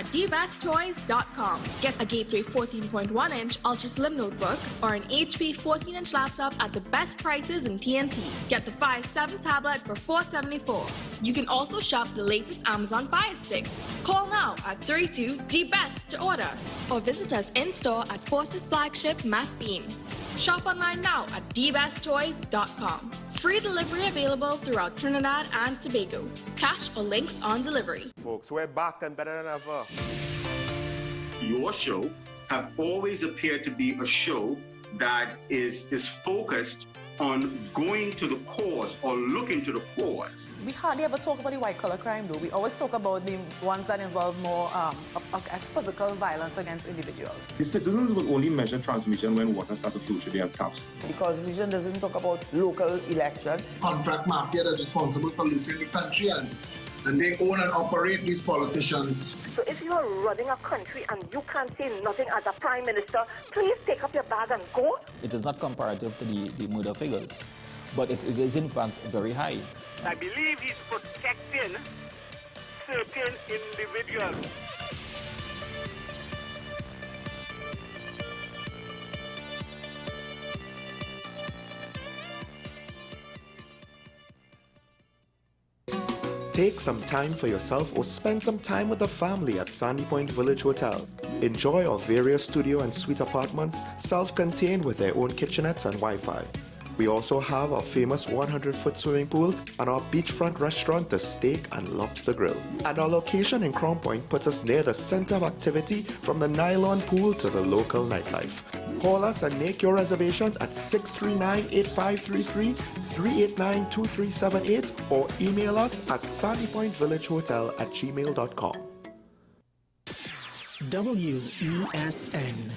at dbesttoys.com. Get a Gateway 14.1-inch Ultra Slim notebook or an HP 14-inch laptop at the best prices in TNT. Get the Fire 7 tablet for $474. You can also shop the latest Amazon Fire Sticks. Call now at 32-DBEST to order or visit us in-store at Forces Flagship MacBean. Shop online now at dbesttoys.com. Free delivery available throughout Trinidad and Tobago. Cash or links on delivery. Folks, we're back and better than ever. Your show have always appeared to be a show that is focused on going to the cause or looking to the cause. We hardly ever talk about the white-collar crime, though. We always talk about the ones that involve more as physical violence against individuals. The citizens will only measure transmission when water starts to flow through their taps. The Constitution doesn't talk about local election. Contract mafia that's responsible for looting the country, and they own and operate these politicians. So if you are running a country and you can't say nothing as a prime minister, please take up your bag and go. It is not comparative to the murder figures, but it is in fact very high. I believe he's protecting certain individuals. Take some time for yourself or spend some time with the family at Sandy Point Village Hotel. Enjoy our various studio and suite apartments, self-contained with their own kitchenettes and Wi-Fi. We also have our famous 100-foot swimming pool and our beachfront restaurant, The Steak and Lobster Grill. And our location in Crown Point puts us near the center of activity from the nylon pool to the local nightlife. Call us and make your reservations at 639-8533, 389-2378 or email us at sandypointvillagehotel@gmail.com. WESN.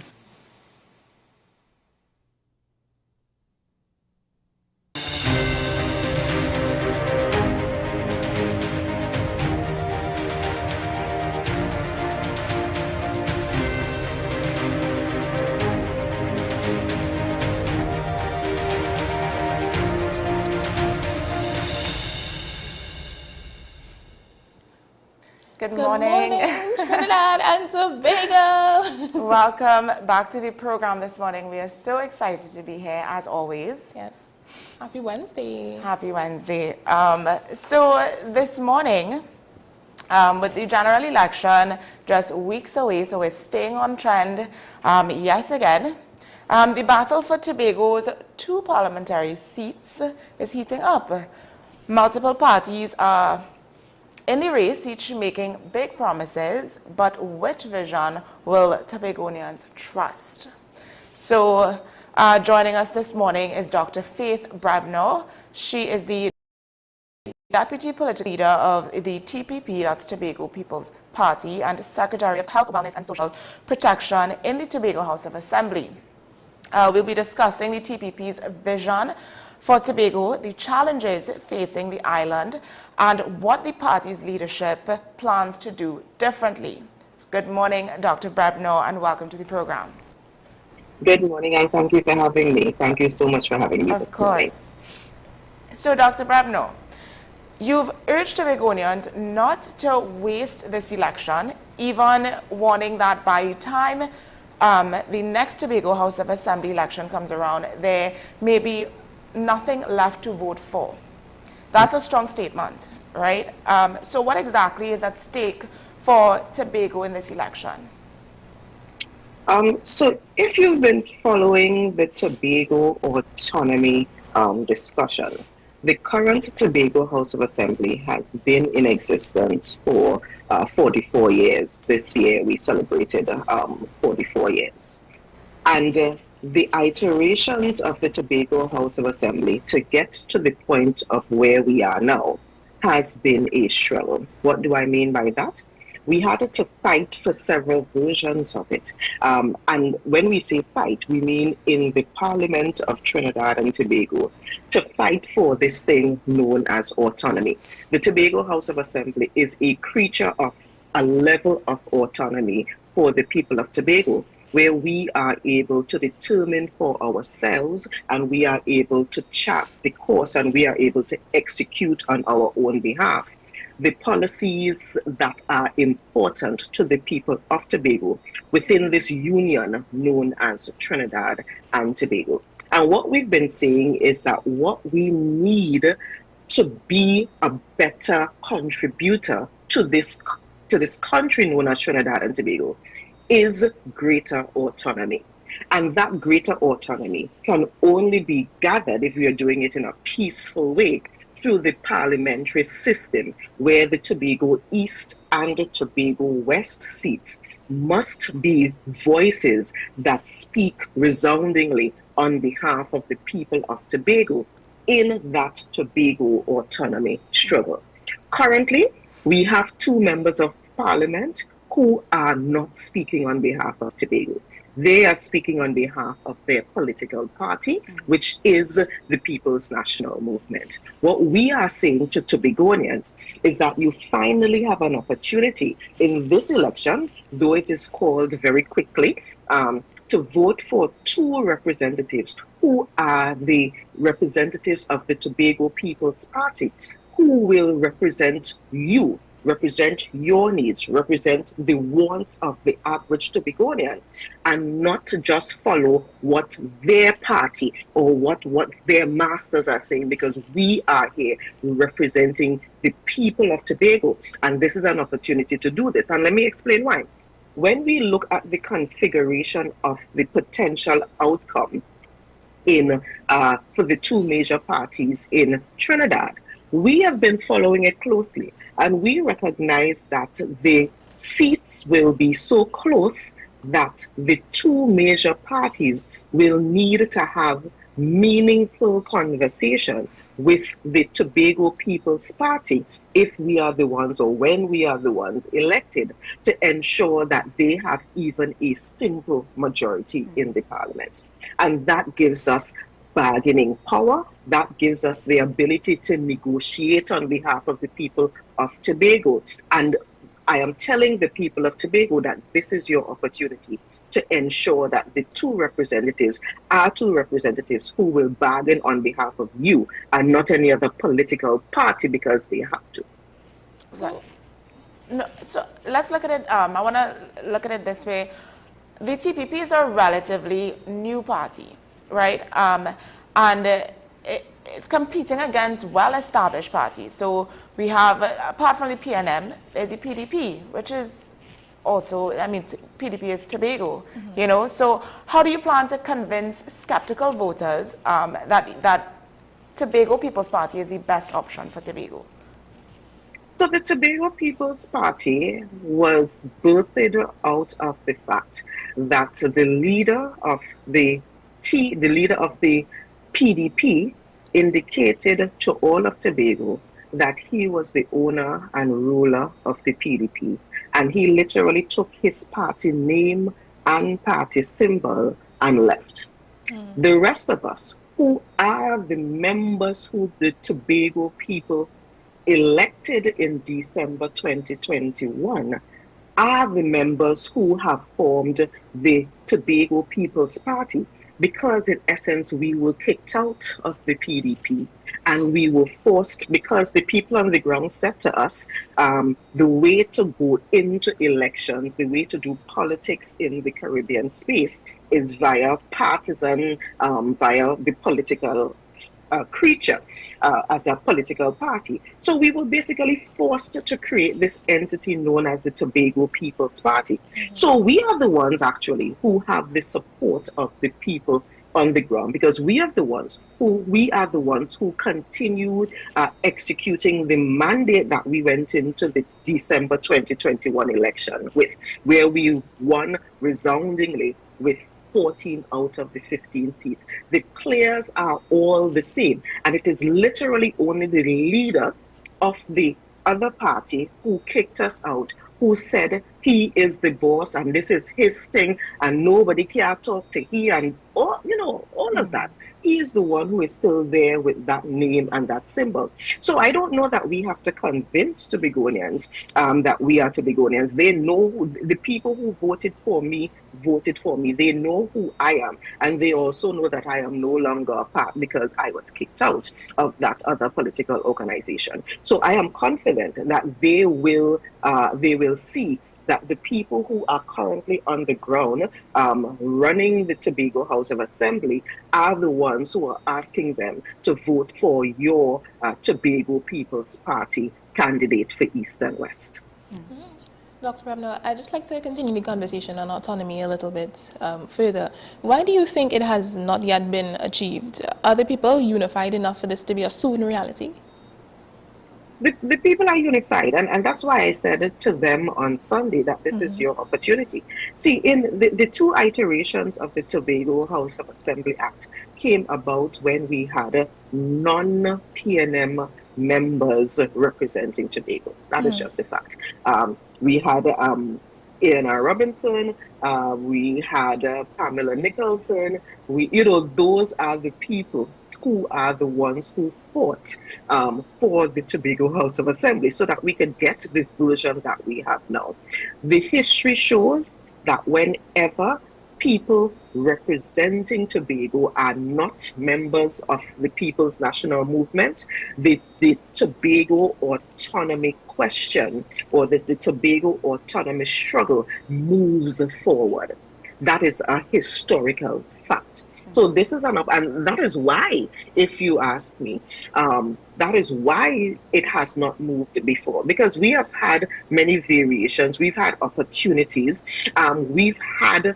Good morning, Trinidad and Tobago. Welcome back to the program this morning. We are so excited to be here as always. Yes. Happy Wednesday. Happy Wednesday. So this morning, with the general election just weeks away, so we're staying on trend yet again. The battle for Tobago's 2 parliamentary seats is heating up. Multiple parties are in the race, each making big promises, but which vision will Tobagonians trust? So joining us this morning is Dr. Faith Brebno. She is the Deputy Political Leader of the TPP, that's Tobago People's Party, and Secretary of Health, Wellness and Social Protection in the Tobago House of Assembly. We'll be discussing the TPP's vision for Tobago, the challenges facing the island, and what the party's leadership plans to do differently. Good morning, Dr. Brebno, and welcome to the program. Good morning, and thank you for having me. Thank you so much for having me this morning. Of course. So, Dr. Brebno, you've urged Tobagonians not to waste this election, even warning that by the time the next Tobago House of Assembly election comes around, there may be nothing left to vote for. That's a strong statement, right? So what exactly is at stake for Tobago in this election? So if you've been following the Tobago autonomy discussion, the current Tobago House of Assembly has been in existence for 44 years. This year we celebrated 44 years. And the iterations of the Tobago House of Assembly to get to the point of where we are now has been a struggle. What do I mean by that? We had to fight for several versions of it. And when we say fight, we mean in the Parliament of Trinidad and Tobago to fight for this thing known as autonomy. The Tobago House of Assembly is a creature of a level of autonomy for the people of Tobago, where we are able to determine for ourselves and we are able to chart the course and we are able to execute on our own behalf. the policies that are important to the people of Tobago within this union known as Trinidad and Tobago. And what we've been saying is that what we need to be a better contributor to this country known as Trinidad and Tobago is greater autonomy. And that greater autonomy can only be gathered if we are doing it in a peaceful way through the parliamentary system, where the Tobago East and the Tobago West seats must be voices that speak resoundingly on behalf of the people of Tobago in that Tobago autonomy struggle. Currently, we have 2 members of parliament who are not speaking on behalf of Tobago. They are speaking on behalf of their political party, which is the People's National Movement. What we are saying to Tobagonians is that you finally have an opportunity in this election, though it is called very quickly, to vote for 2 representatives who are the representatives of the Tobago People's Party, who will represent you, represent your needs, represent the wants of the average Tobagonian, and not to just follow what their party or what their masters are saying, because we are here representing the people of Tobago, and this is an opportunity to do this. And let me explain why. When we look at the configuration of the potential outcome for the 2 major parties in Trinidad, we have been following it closely, and we recognize that the seats will be so close that the 2 major parties will need to have meaningful conversation with the Tobago People's Party if we are the ones, or when we are the ones elected, to ensure that they have even a simple majority in the parliament. And that gives us bargaining power, that gives us the ability to negotiate on behalf of the people of Tobago. And I am telling the people of Tobago that this is your opportunity to ensure that the 2 representatives are 2 representatives who will bargain on behalf of you and not any other political party because they have to. So let's look at it, I want to look at it this way. The TPP is a relatively new party, right? And it's competing against well-established parties. So we have, apart from the PNM, there's the PDP, which is also, PDP is Tobago, you know. So how do you plan to convince skeptical voters that Tobago People's Party is the best option for Tobago? So the Tobago People's Party was birthed out of the fact that the leader of the PDP indicated to all of Tobago that he was the owner and ruler of the PDP. And he literally took his party name and party symbol and left. The rest of us, who are the members who the Tobago people elected in December 2021, are the members who have formed the Tobago People's Party, because in essence we were kicked out of the PDP and we were forced, because the people on the ground said to us, the way to go into elections, the way to do politics in the Caribbean space is via partisan, via the political creature, as a political party. So we were basically forced to create this entity known as the Tobago People's Party. So we are the ones actually who have the support of the people on the ground, because we are the ones who continued executing the mandate that we went into the December 2021 election with, where we won resoundingly with 14 out of the 15 seats. The players are all the same, and it is literally only the leader of the other party who kicked us out, who said he is the boss and this is his thing and nobody can talk to he, and all of that. he is the one who is still there with that name and that symbol. So I don't know that we have to convince Tobagonians that we are Tobagonians. They know, the people who voted for me. They know who I am, and they also know that I am no longer a part because I was kicked out of that other political organization. So I am confident that they will see that the people who are currently on the ground running the Tobago House of Assembly are the ones who are asking them to vote for your Tobago People's Party candidate for East and West. Mm-hmm. Dr. Brabner, I'd just like to continue the conversation on autonomy a little bit further. Why do you think it has not yet been achieved? Are the people unified enough for this to be a soon reality? The people are unified, and that's why I said it to them on Sunday that this is your opportunity. See, in the two iterations of the Tobago House of Assembly Act came about when we had non-PNM members representing Tobago. That is just a fact. We had A.N.R. Robinson, we had Pamela Nicholson. Those are the people who are the ones who fought for the Tobago House of Assembly so that we could get the version that we have now. The history shows that whenever people representing Tobago are not members of the People's National Movement, the Tobago autonomy question or the Tobago autonomy struggle moves forward. That is a historical fact. So this is and that is why, if you ask me, that is why it has not moved before, because we have had many variations, we've had opportunities, we've had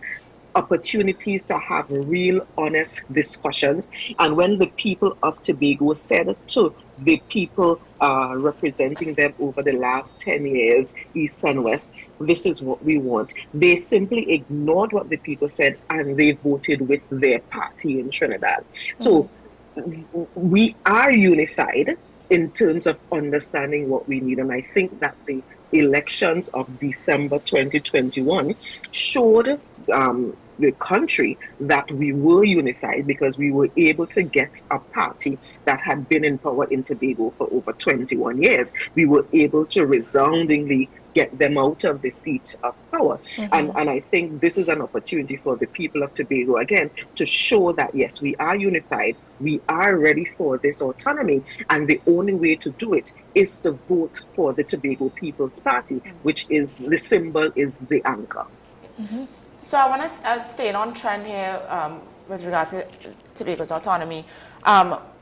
opportunities to have real honest discussions, and when the people of Tobago said to the people representing them over the last 10 years, East and West, this is what we want, they simply ignored what the people said and they voted with their party in Trinidad. So we are unified in terms of understanding what we need, and I think that the elections of December 2021 showed the country that we were unified because we were able to get a party that had been in power in Tobago for over 21 years. We were able to resoundingly get them out of the seat of power. And I think this is an opportunity for the people of Tobago, again, to show that, yes, we are unified, we are ready for this autonomy, and the only way to do it is to vote for the Tobago People's Party, which is, the symbol is the anchor. So I want to stay on trend here with regard to Tobago's autonomy.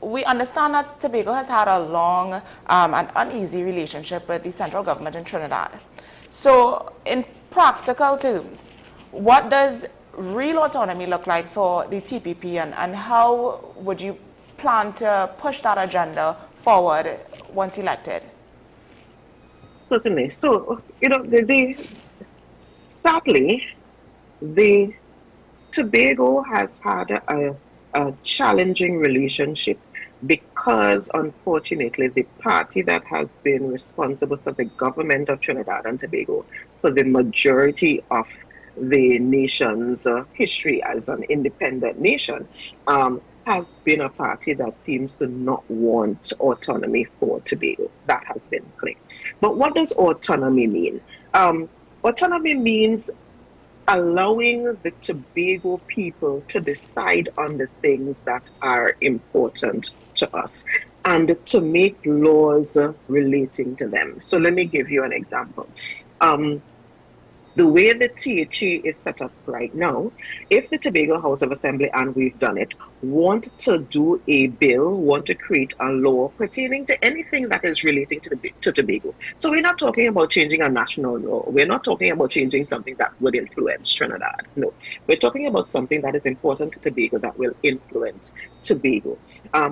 We understand that Tobago has had a long and uneasy relationship with the central government in Trinidad. So in practical terms, what does real autonomy look like for the TPP, and how would you plan to push that agenda forward once elected? Certainly. So, sadly, the Tobago has had a challenging relationship because, unfortunately, the party that has been responsible for the government of Trinidad and Tobago for the majority of the nation's history as an independent nation has been a party that seems to not want autonomy for Tobago. That has been clear. But what does autonomy mean? Autonomy means allowing the Tobago people to decide on the things that are important to us and to make laws relating to them. So let me give you an example. The way the THA is set up right now, if the Tobago House of Assembly, and we've done it, want to do a bill, want to create a law pertaining to anything that is relating to Tobago. So we're not talking about changing a national law. We're not talking about changing something that would influence Trinidad. No, we're talking about something that is important to Tobago that will influence Tobago.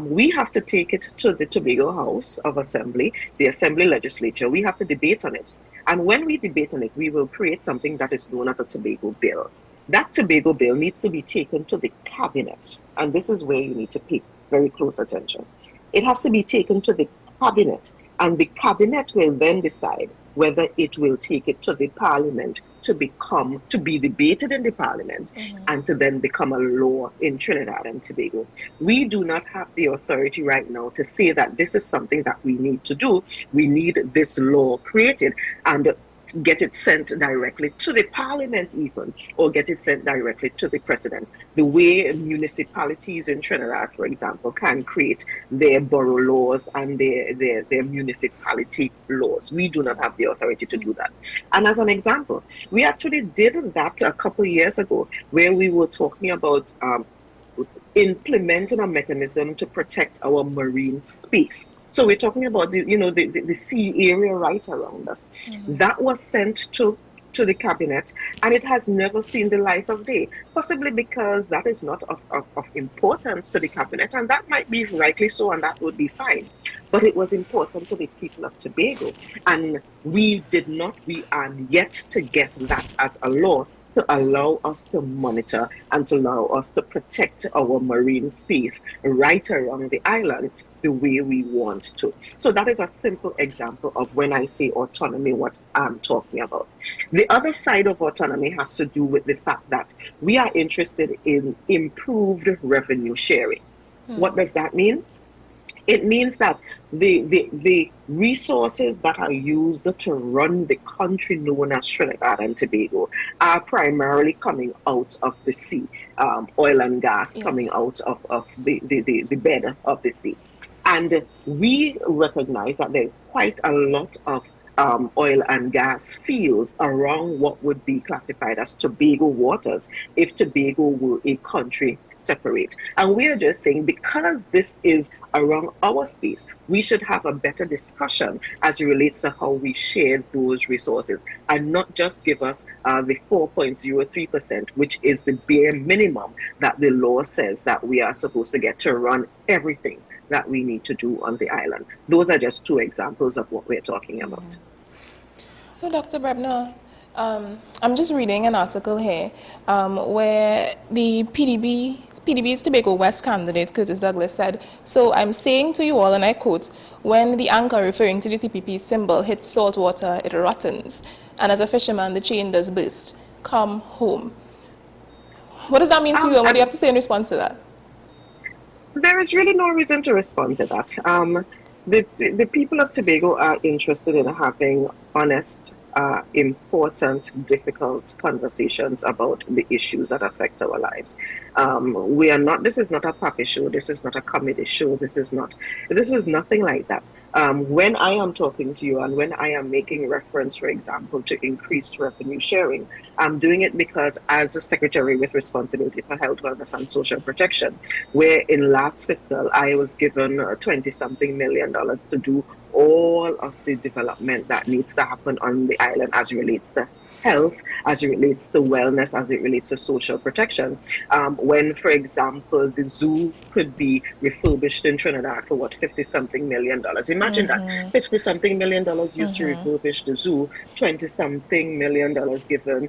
We have to take it to the Tobago House of Assembly, the Assembly Legislature. We have to debate on it. And when we debate on it, we will create something that is known as a Tobago bill. That Tobago bill needs to be taken to the cabinet. And this is where you need to pay very close attention. It has to be taken to the cabinet. And the cabinet will then decide whether it will take it to the parliament to be debated in the parliament and to then become a law in Trinidad and Tobago. We do not have the authority right now to say that this is something that we need to do. We need this law created and get it sent directly to the parliament even, or get it sent directly to the president. The way municipalities in Trinidad, for example, can create their borough laws and their municipality laws. We do not have the authority to do that. And as an example, we actually did that a couple of years ago, where we were talking about implementing a mechanism to protect our marine space. So we're talking about the sea area right around us. That was sent to the cabinet, and it has never seen the light of day, possibly because that is not of importance to the cabinet, and that might be rightly so, and that would be fine. But it was important to the people of Tobago, and we are yet to get that as a law to allow us to monitor and to allow us to protect our marine space right around the island the way we want to. So that is a simple example of when I say autonomy, what I'm talking about. The other side of autonomy has to do with the fact that we are interested in improved revenue sharing. What does that mean? It means that the resources that are used to run the country known as Trinidad and Tobago are primarily coming out of the sea, oil and gas coming out of the bed of the sea. And we recognize that there's quite a lot of oil and gas fields around what would be classified as Tobago waters if Tobago were a country separate. And we are just saying, because this is around our space, we should have a better discussion as it relates to how we share those resources, and not just give us the 4.03%, which is the bare minimum that the law says that we are supposed to get to run everything that we need to do on the island. Those are just two examples of what we're talking about. So, Dr. Brebner, I'm just reading an article here where the PDB's Tobago West candidate, Curtis Douglas, said, "So I'm saying to you all, and I quote, when the anchor referring to the TPP symbol hits salt water, it rottens. And as a fisherman, the chain does burst. Come home." What does that mean to you, and what do you have to say in response to that? There is really no reason to respond to that. The people of Tobago are interested in having honest, important, difficult conversations about the issues that affect our lives. This is not a puppy show, this is not a comedy show, this is nothing like that. When I am talking to you and when I am making reference, for example, to increased revenue sharing, I'm doing it because as a secretary with responsibility for health, wellness and social protection, where in last fiscal I was given $20-something million to do all of the development that needs to happen on the island as it relates to health, as it relates to wellness, as it relates to social protection. When, for example, the zoo could be refurbished in Trinidad for what, $50-something million. Imagine that, $50-something million used to refurbish the zoo, $20-something million given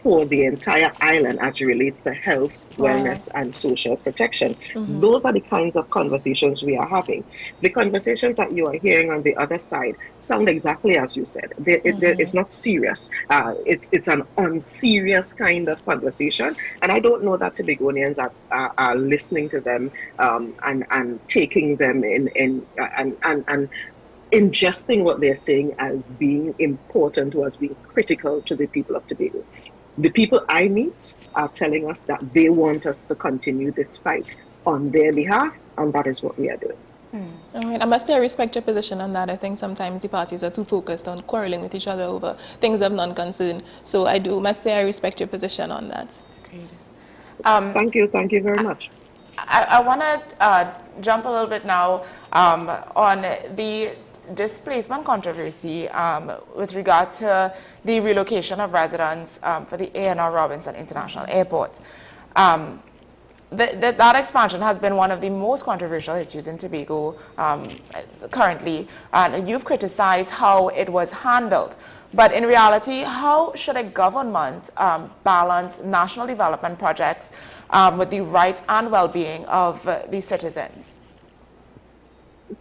for the entire island as it relates to health, wellness and social protection. Those are the kinds of conversations we are having. The conversations that you are hearing on the other side sound exactly as you said. It's not serious. It's an unserious kind of conversation, and I don't know that Tobagonians are listening to them and taking them in and ingesting what they're saying as being important or as being critical to the people of Tobago. The people I meet are telling us that they want us to continue this fight on their behalf, and that is what we are doing. All right. I must say I respect your position on that. I think sometimes the parties are too focused on quarreling with each other over things of non-concern. So I must say I respect your position on that. Thank you very much. I want to jump a little bit now on the displacement controversy with regard to the relocation of residents for the A&R Robinson International Airport. That expansion has been one of the most controversial issues in Tobago currently, and you've criticized how it was handled. But in reality, how should a government balance national development projects with the rights and well-being of the citizens?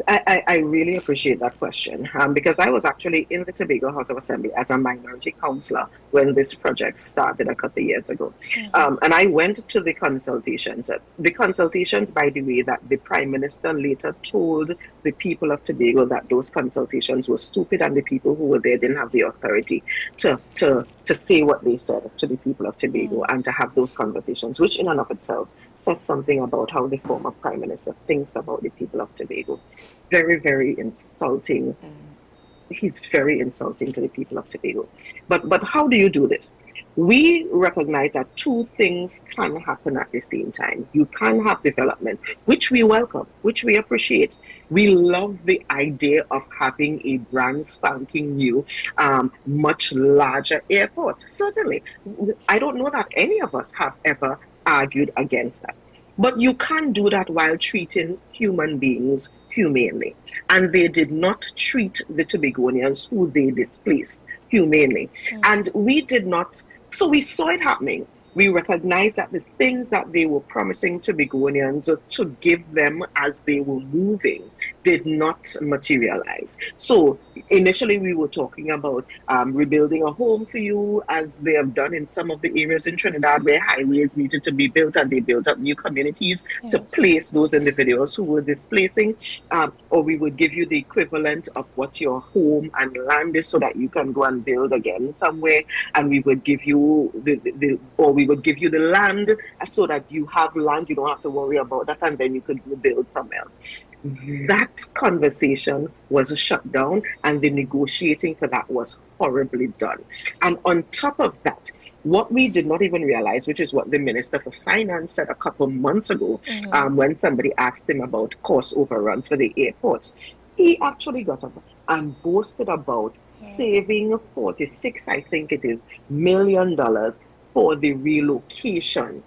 I really appreciate that question because I was actually in the Tobago House of Assembly as a minority councillor when this project started a couple of years ago. And I went to the consultations. The consultations, by the way, that the Prime Minister later told the people of Tobago that those consultations were stupid and the people who were there didn't have the authority to say what they said to the people of Tobago and to have those conversations, which in and of itself says something about how the former Prime Minister thinks about the people of Tobago. Very, very insulting. He's very insulting to the people of Tobago. But how do you do this? We recognize that two things can happen at the same time. You can have development, which we welcome, which we appreciate. We love the idea of having a brand spanking new, much larger airport. Certainly. I don't know that any of us have ever argued against that. But you can't do that while treating human beings humanely. And they did not treat the Tobagonians who they displaced humanely. And we did not. So we saw it happening. We recognized that the things that they were promising Tobagonians to give them as they were moving did not materialize. So initially we were talking about rebuilding a home for you, as they have done in some of the areas in Trinidad where highways needed to be built, and they built up new communities to place those individuals who were displacing, or we would give you the equivalent of what your home and land is so that you can go and build again somewhere, and we would give you we would give you the land so that you have land, you don't have to worry about that, and then you could build somewhere else. That conversation was shut down, and the negotiating for that was horribly done. And on top of that, what we did not even realize, which is what the Minister for Finance said a couple months ago, when somebody asked him about cost overruns for the airport, he actually got up and boasted about saving 46, I think it is, $1 million for the relocation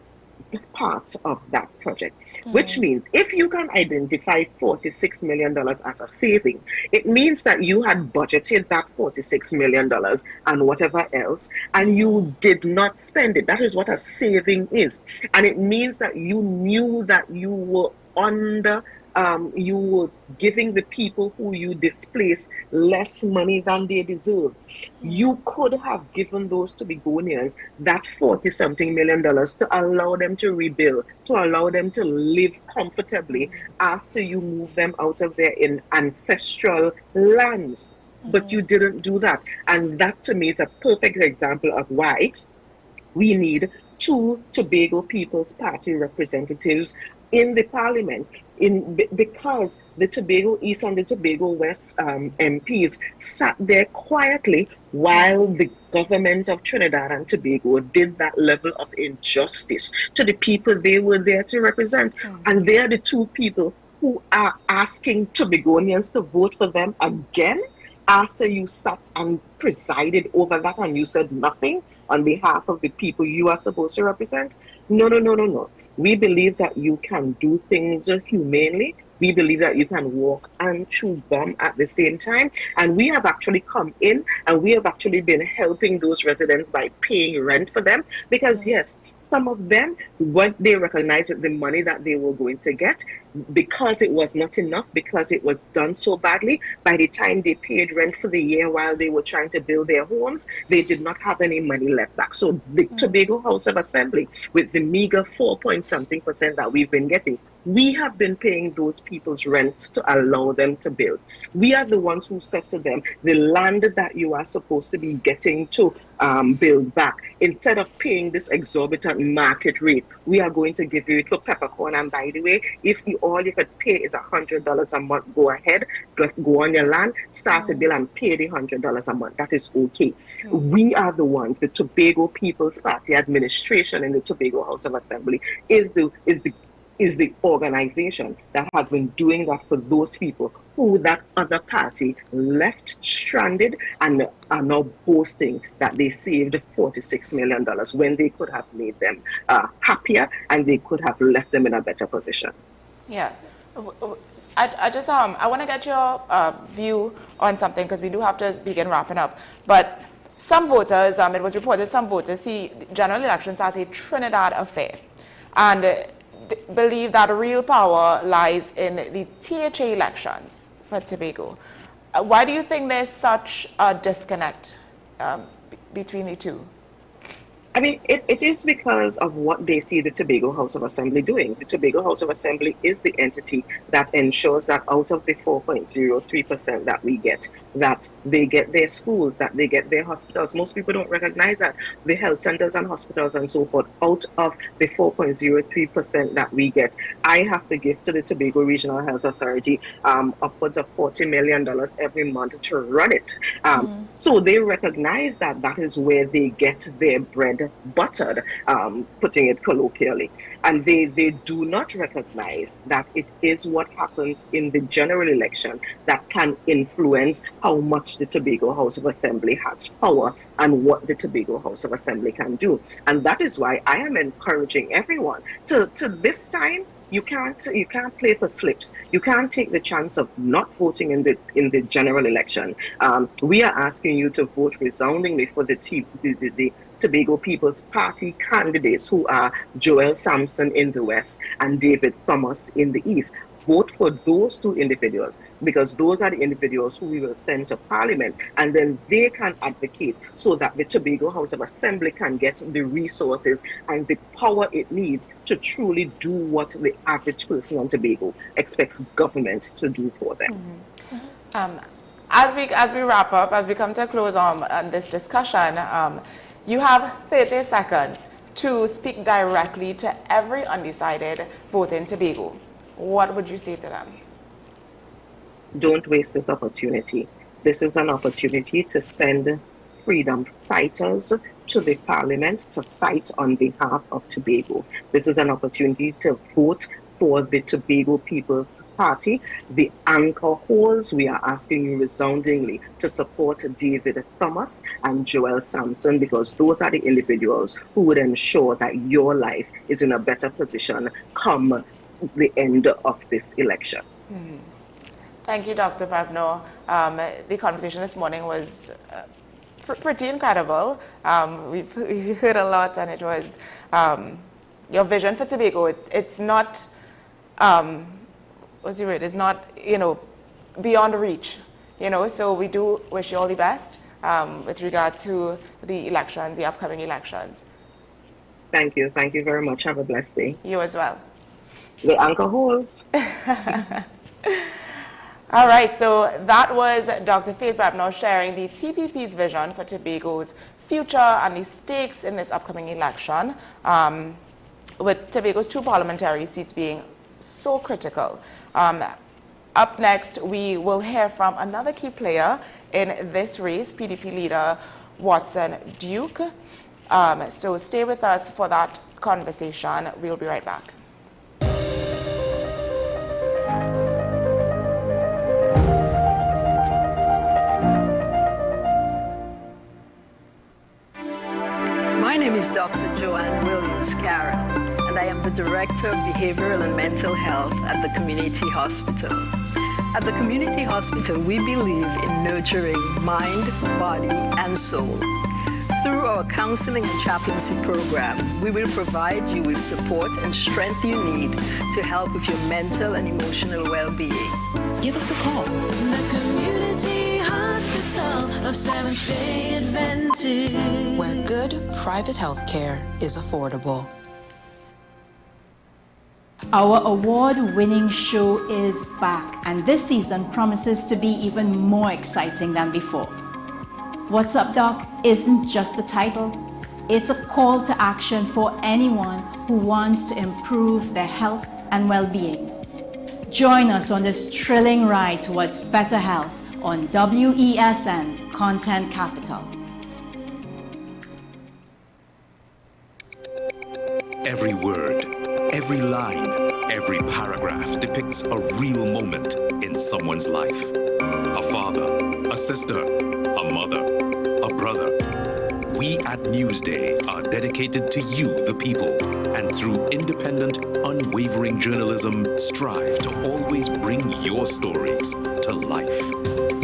part of that project, which means if you can identify $46 million as a saving, it means that you had budgeted that $46 million and whatever else, and you did not spend it. That is what a saving is. And it means that you knew that you were you were giving the people who you displaced less money than they deserve. You could have given those Tobagonians that $40-something million to allow them to rebuild, to allow them to live comfortably after you move them out of their ancestral lands. But you didn't do that. And that to me is a perfect example of why we need 2 Tobago People's Party representatives in the parliament, because the Tobago East and the Tobago West MPs sat there quietly while the government of Trinidad and Tobago did that level of injustice to the people they were there to represent. And they are the 2 people who are asking Tobagonians to vote for them again after you sat and presided over that and you said nothing on behalf of the people you are supposed to represent. No. We believe that you can do things humanely. We believe that you can walk and chew gum at the same time. And we have actually come in and we have actually been helping those residents by paying rent for them. Because yes, some of them, what they recognized with the money that they were going to get, because it was not enough, because it was done so badly, by the time they paid rent for the year while they were trying to build their homes, they did not have any money left back. So the Tobago House of Assembly, with the meager 4-point-something% that we've been getting, we have been paying those people's rents to allow them to build. We are the ones who said to them, the land that you are supposed to be getting to build back, instead of paying this exorbitant market rate, we are going to give you it for peppercorn. And by the way, if all you could pay is $100 a month, go ahead, go on your land, start the bill and pay the $100 a month. That is okay. We are the ones, the Tobago People's Party administration in the Tobago House of Assembly is the organization that has been doing that for those people who that other party left stranded and are now boasting that they saved $46 million when they could have made them happier and they could have left them in a better position. Yeah. I want to get your view on something, because we do have to begin wrapping up. But some voters, it was reported some voters see general elections as a Trinidad affair. And believe that real power lies in the THA elections for Tobago. Why do you think there's such a disconnect between the two? I mean, it is because of what they see the Tobago House of Assembly doing. The Tobago House of Assembly is the entity that ensures that out of the 4.03% that we get, that they get their schools, that they get their hospitals. Most people don't recognize that the health centers and hospitals and so forth, out of the 4.03% that we get, I have to give to the Tobago Regional Health Authority upwards of $40 million every month to run it. So they recognize that that is where they get their bread buttered, putting it colloquially. And they do not recognize that it is what happens in the general election that can influence how much the Tobago House of Assembly has power and what the Tobago House of Assembly can do. And that is why I am encouraging everyone to this time, you can't play for slips. You can't take the chance of not voting in the general election. We are asking you to vote resoundingly for the Tobago People's Party candidates, who are Joel Sampson in the West and David Thomas in the East. Vote for those two individuals, because those are the individuals who we will send to Parliament, and then they can advocate so that the Tobago House of Assembly can get the resources and the power it needs to truly do what the average person on Tobago expects government to do for them. As we wrap up, as we come to a close on this discussion, you have 30 seconds to speak directly to every undecided voter in Tobago. What would you say to them? Don't waste this opportunity. This is an opportunity to send freedom fighters to the Parliament to fight on behalf of Tobago. This is an opportunity to vote for the Tobago People's Party. The anchor holes, we are asking you resoundingly to support David Thomas and Joel Sampson, because those are the individuals who would ensure that your life is in a better position come the end of this election. Thank you, Dr. Pabno. The conversation this morning was pretty incredible. We've heard a lot, and it was your vision for Tobago. It's not, what's the word? It's not, beyond reach. So we do wish you all the best with regard to the elections, the upcoming elections. Thank you. Thank you very much. Have a blessed day. You as well. The anchor holes. All right, so that was Dr. Faith Brabnow sharing the TPP's vision for Tobago's future and the stakes in this upcoming election, with Tobago's 2 parliamentary seats being so critical. Up next, we will hear from another key player in this race, PDP leader Watson Duke. So stay with us for that conversation. We'll be right back. My name is Dr. Joanne Williams-Carroll, and I am the Director of Behavioral and Mental Health at the Community Hospital. At the Community Hospital, we believe in nurturing mind, body, and soul. Through our counseling and chaplaincy program, we will provide you with support and strength you need to help with your mental and emotional well-being. Give us a call. The Community Hospital of Seventh-day Adventist, where good private health care is affordable. Our award-winning show is back, and this season promises to be even more exciting than before. What's Up, Doc isn't just a title. It's a call to action for anyone who wants to improve their health and well-being. Join us on this thrilling ride towards better health on WESN Content Capital. Every word, every line, every paragraph depicts a real moment in someone's life. A father, a sister, a mother, a brother. We at Newsday are dedicated to you, the people, and through independent, unwavering journalism, strive to always bring your stories to life.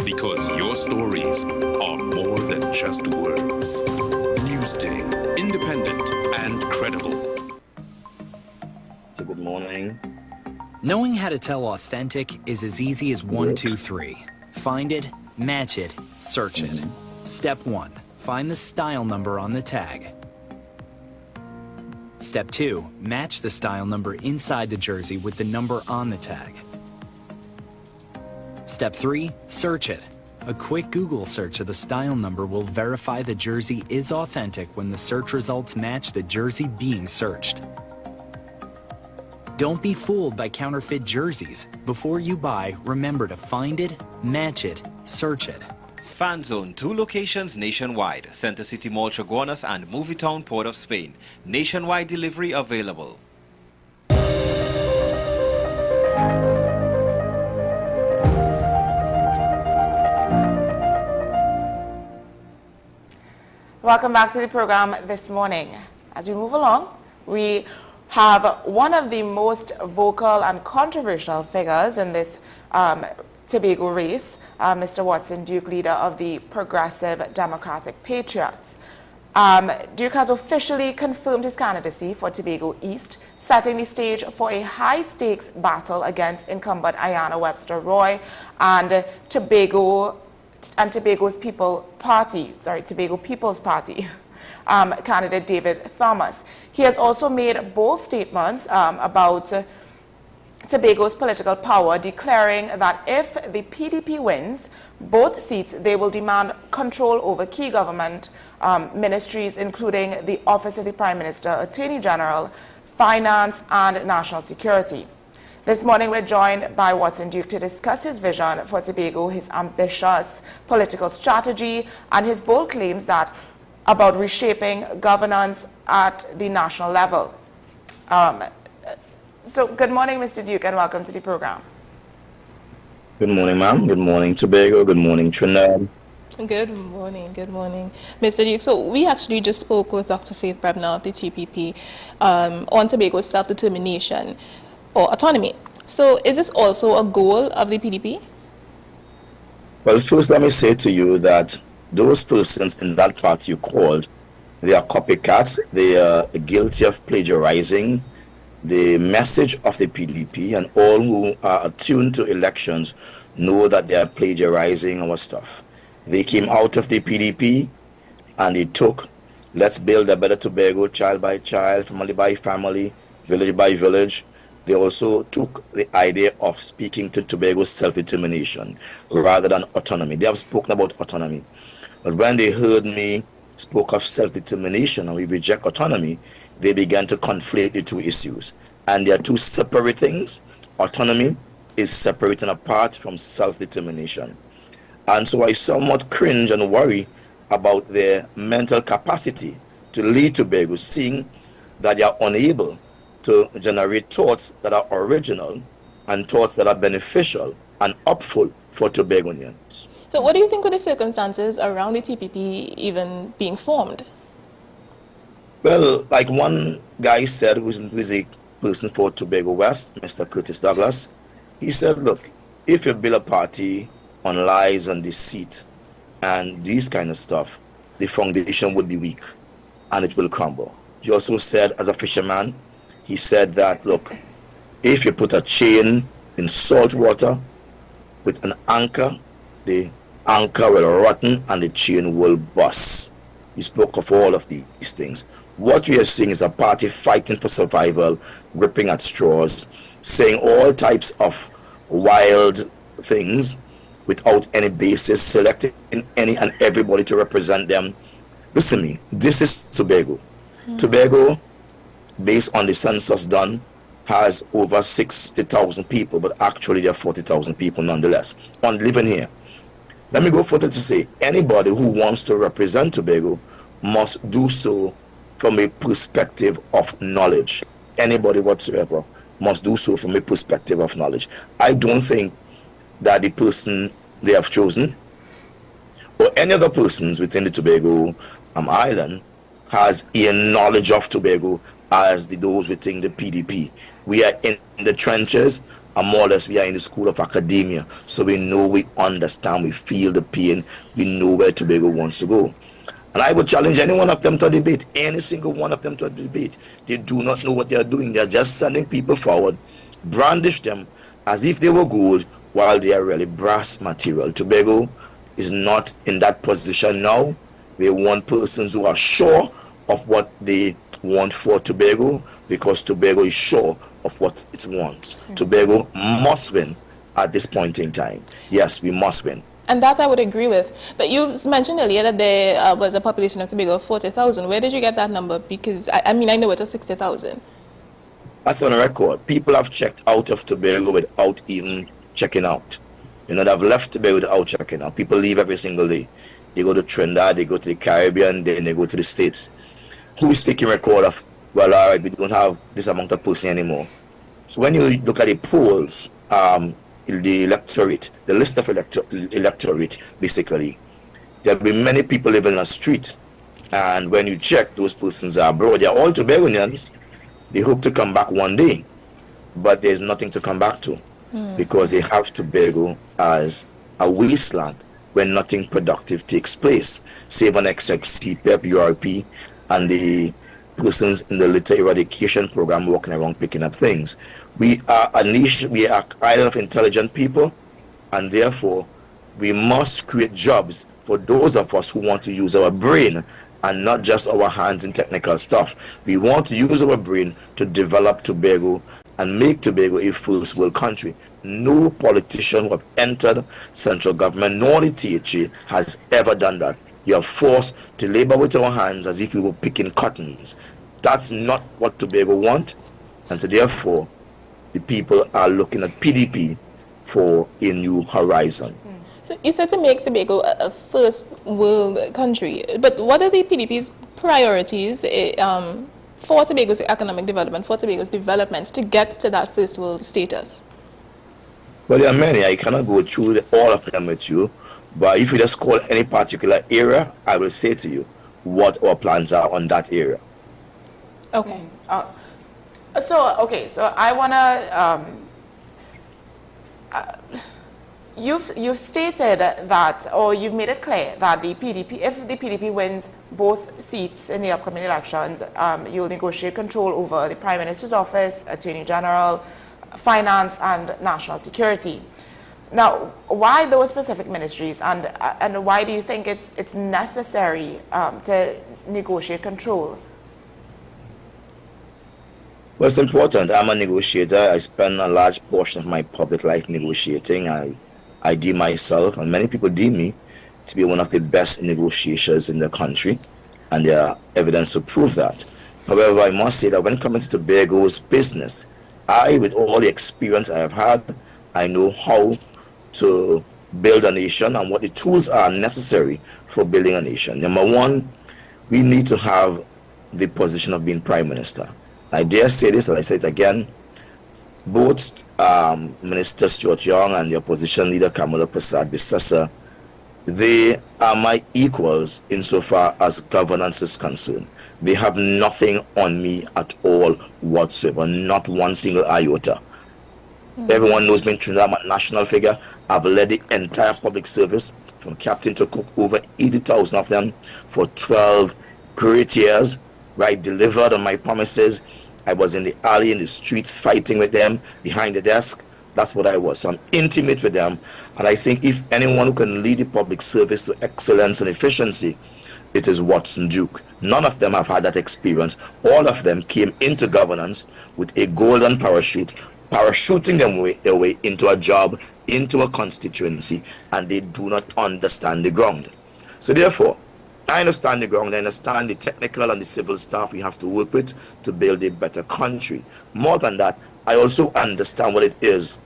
Because your stories are more than just words. Newsday, independent and credible. Doctor. Good morning. Knowing how to tell authentic is as easy as 1, 2, 3. Find it, match it, search it. Step 1. Find the style number on the tag. Step 2. Match the style number inside the jersey with the number on the tag. Step 3. Search it. A quick Google search of the style number will verify the jersey is authentic when the search results match the jersey being searched. Don't be fooled by counterfeit jerseys. Before you buy, remember to find it, match it, search it. Fan Zone, 2 locations nationwide. Center City Mall, Chaguanas and Movietown, Port of Spain. Nationwide delivery available. Welcome back to the program this morning. As we move along, we have one of the most vocal and controversial figures in this Tobago race, Mr. Watson Duke, leader of the Progressive Democratic Patriots. Duke has officially confirmed his candidacy for Tobago East, setting the stage for a high-stakes battle against incumbent Ayanna Webster Roy and Tobago People's Party candidate David Thomas. He has also made bold statements about Tobago's political power, declaring that if the PDP wins both seats, they will demand control over key government ministries, including the Office of the Prime Minister, Attorney General, Finance, and National Security. This morning, we're joined by Watson Duke to discuss his vision for Tobago, his ambitious political strategy, and his bold claims about reshaping governance at the national level. So, good morning, Mr. Duke, and welcome to the program. Good morning, ma'am. Good morning, Tobago. Good morning, Trinidad. Good morning, good morning. Mr. Duke, so we actually just spoke with Dr. Faith Brebner of the TPP on Tobago's self-determination or autonomy. So is this also a goal of the PDP? Well, first let me say to you that those persons in that party you called, they are copycats. They are guilty of plagiarizing the message of the PDP, and all who are attuned to elections know that they are plagiarizing our stuff. They came out of the PDP and they took, let's build a better Tobago, child by child, family by family, village by village. They also took the idea of speaking to Tobago's self-determination rather than autonomy. They have spoken about autonomy. But when they heard me spoke of self-determination and we reject autonomy, they began to conflate the two issues. And they are two separate things. Autonomy is separate and apart from self-determination. And so I somewhat cringe and worry about their mental capacity to lead Tobago, seeing that they are unable to generate thoughts that are original and thoughts that are beneficial and upful for Tobagonians. So what do you think were the circumstances around the TPP even being formed? Well, like one guy said, who is a person for Tobago West, Mr. Curtis Douglas, he said, look, if you build a party on lies and deceit and these kind of stuff, the foundation would be weak and it will crumble. He also said, as a fisherman, he said that, look, if you put a chain in salt water with an anchor, the anchor will rotten and the chain will burst. He spoke of all of these things. What we are seeing is a party fighting for survival, gripping at straws, saying all types of wild things without any basis, selecting any and everybody to represent them. Listen to me, this is Tobago. Tobago, based on the census done, has over 60,000 people, but actually there are 40,000 people nonetheless living here. Let me go further to say, anybody who wants to represent Tobago must do so from a perspective of knowledge. Anybody whatsoever must do so from a perspective of knowledge. I don't think that the person they have chosen or any other persons within the Tobago island has a knowledge of Tobago as those within the PDP. We are in the trenches, and more or less we are in the school of academia, so we know, we understand, we feel the pain, we know where Tobago wants to go. And I would challenge any one of them to debate, any single one of them to debate. They do not know what they are doing. They are just sending people forward, brandish them as if they were gold, while they are really brass material. Tobago is not in that position now. They want persons who are sure of what they want for Tobago, because Tobago is sure of what it wants. Tobago must win at this point in time. Yes, we must win. And that I would agree with. But you mentioned earlier that there was a population of Tobago of 40,000. Where did you get that number? Because, I mean, I know it was 60,000. That's on record. People have checked out of Tobago without even checking out. You know, they've left Tobago without checking out. People leave every single day. They go to Trinidad, they go to the Caribbean, then they go to the States. Who is taking record of, well, all right, we don't have this amount of person anymore. So when you look at the polls, the electorate, the list of electorate, basically, there'll be many people living in a street, and when you check, those persons are abroad. They're all Tobagonians. They hope to come back one day, but there's nothing to come back to, because they have Tobago as a wasteland where nothing productive takes place, save and except CPEP, URP, and the persons in the litter eradication program walking around picking up things. We are a nation, we are an island of intelligent people, and therefore we must create jobs for those of us who want to use our brain and not just our hands in technical stuff. We want to use our brain to develop Tobago and make Tobago a first world country. No politician who have entered central government, nor the THA, has ever done that. You are forced to labor with our hands as if we were picking cottons. That's not what Tobago want, and so therefore the people are looking at PDP for a new horizon. So you said to make Tobago a first world country, but what are the PDP's priorities for Tobago's economic development, for Tobago's development to get to that first world status? Well, there are many. I cannot go through all of them with you, but if you just call any particular area, I will say to you what our plans are on that area. Okay. So I want to, you've stated that, or you've made it clear that the PDP, if the PDP wins both seats in the upcoming elections, you'll negotiate control over the Prime Minister's office, Attorney General, Finance, and National Security. Now, why those specific ministries, and why do you think it's necessary to negotiate control? Well, it's important. I'm a negotiator. I spend a large portion of my public life negotiating. I deem myself, and many people deem me, to be one of the best negotiators in the country, and there are evidence to prove that. However, I must say that when coming to Tobago's business, with all the experience I have had, I know how to build a nation and what the tools are necessary for building a nation. Number one, we need to have the position of being Prime Minister. I dare say this, and I say it again, both Minister Stuart Young and the opposition leader Kamala Prasad-Bissessa, they are my equals insofar as governance is concerned. They have nothing on me at all whatsoever, not one single iota. Everyone knows me in Trinidad. I'm a national figure. I've led the entire public service from captain to cook, over 80,000 of them for 12 great years, where I delivered on my promises. I was in the alley, in the streets, fighting with them, behind the desk. That's what I was. So I'm intimate with them. And I think if anyone who can lead the public service to excellence and efficiency, it is Watson Duke. None of them have had that experience. All of them came into governance with a golden parachute, parachuting their way into a job, into a constituency, and they do not understand the ground. So therefore, I understand the ground, I understand the technical and the civil staff we have to work with to build a better country. More than that, I also understand what it is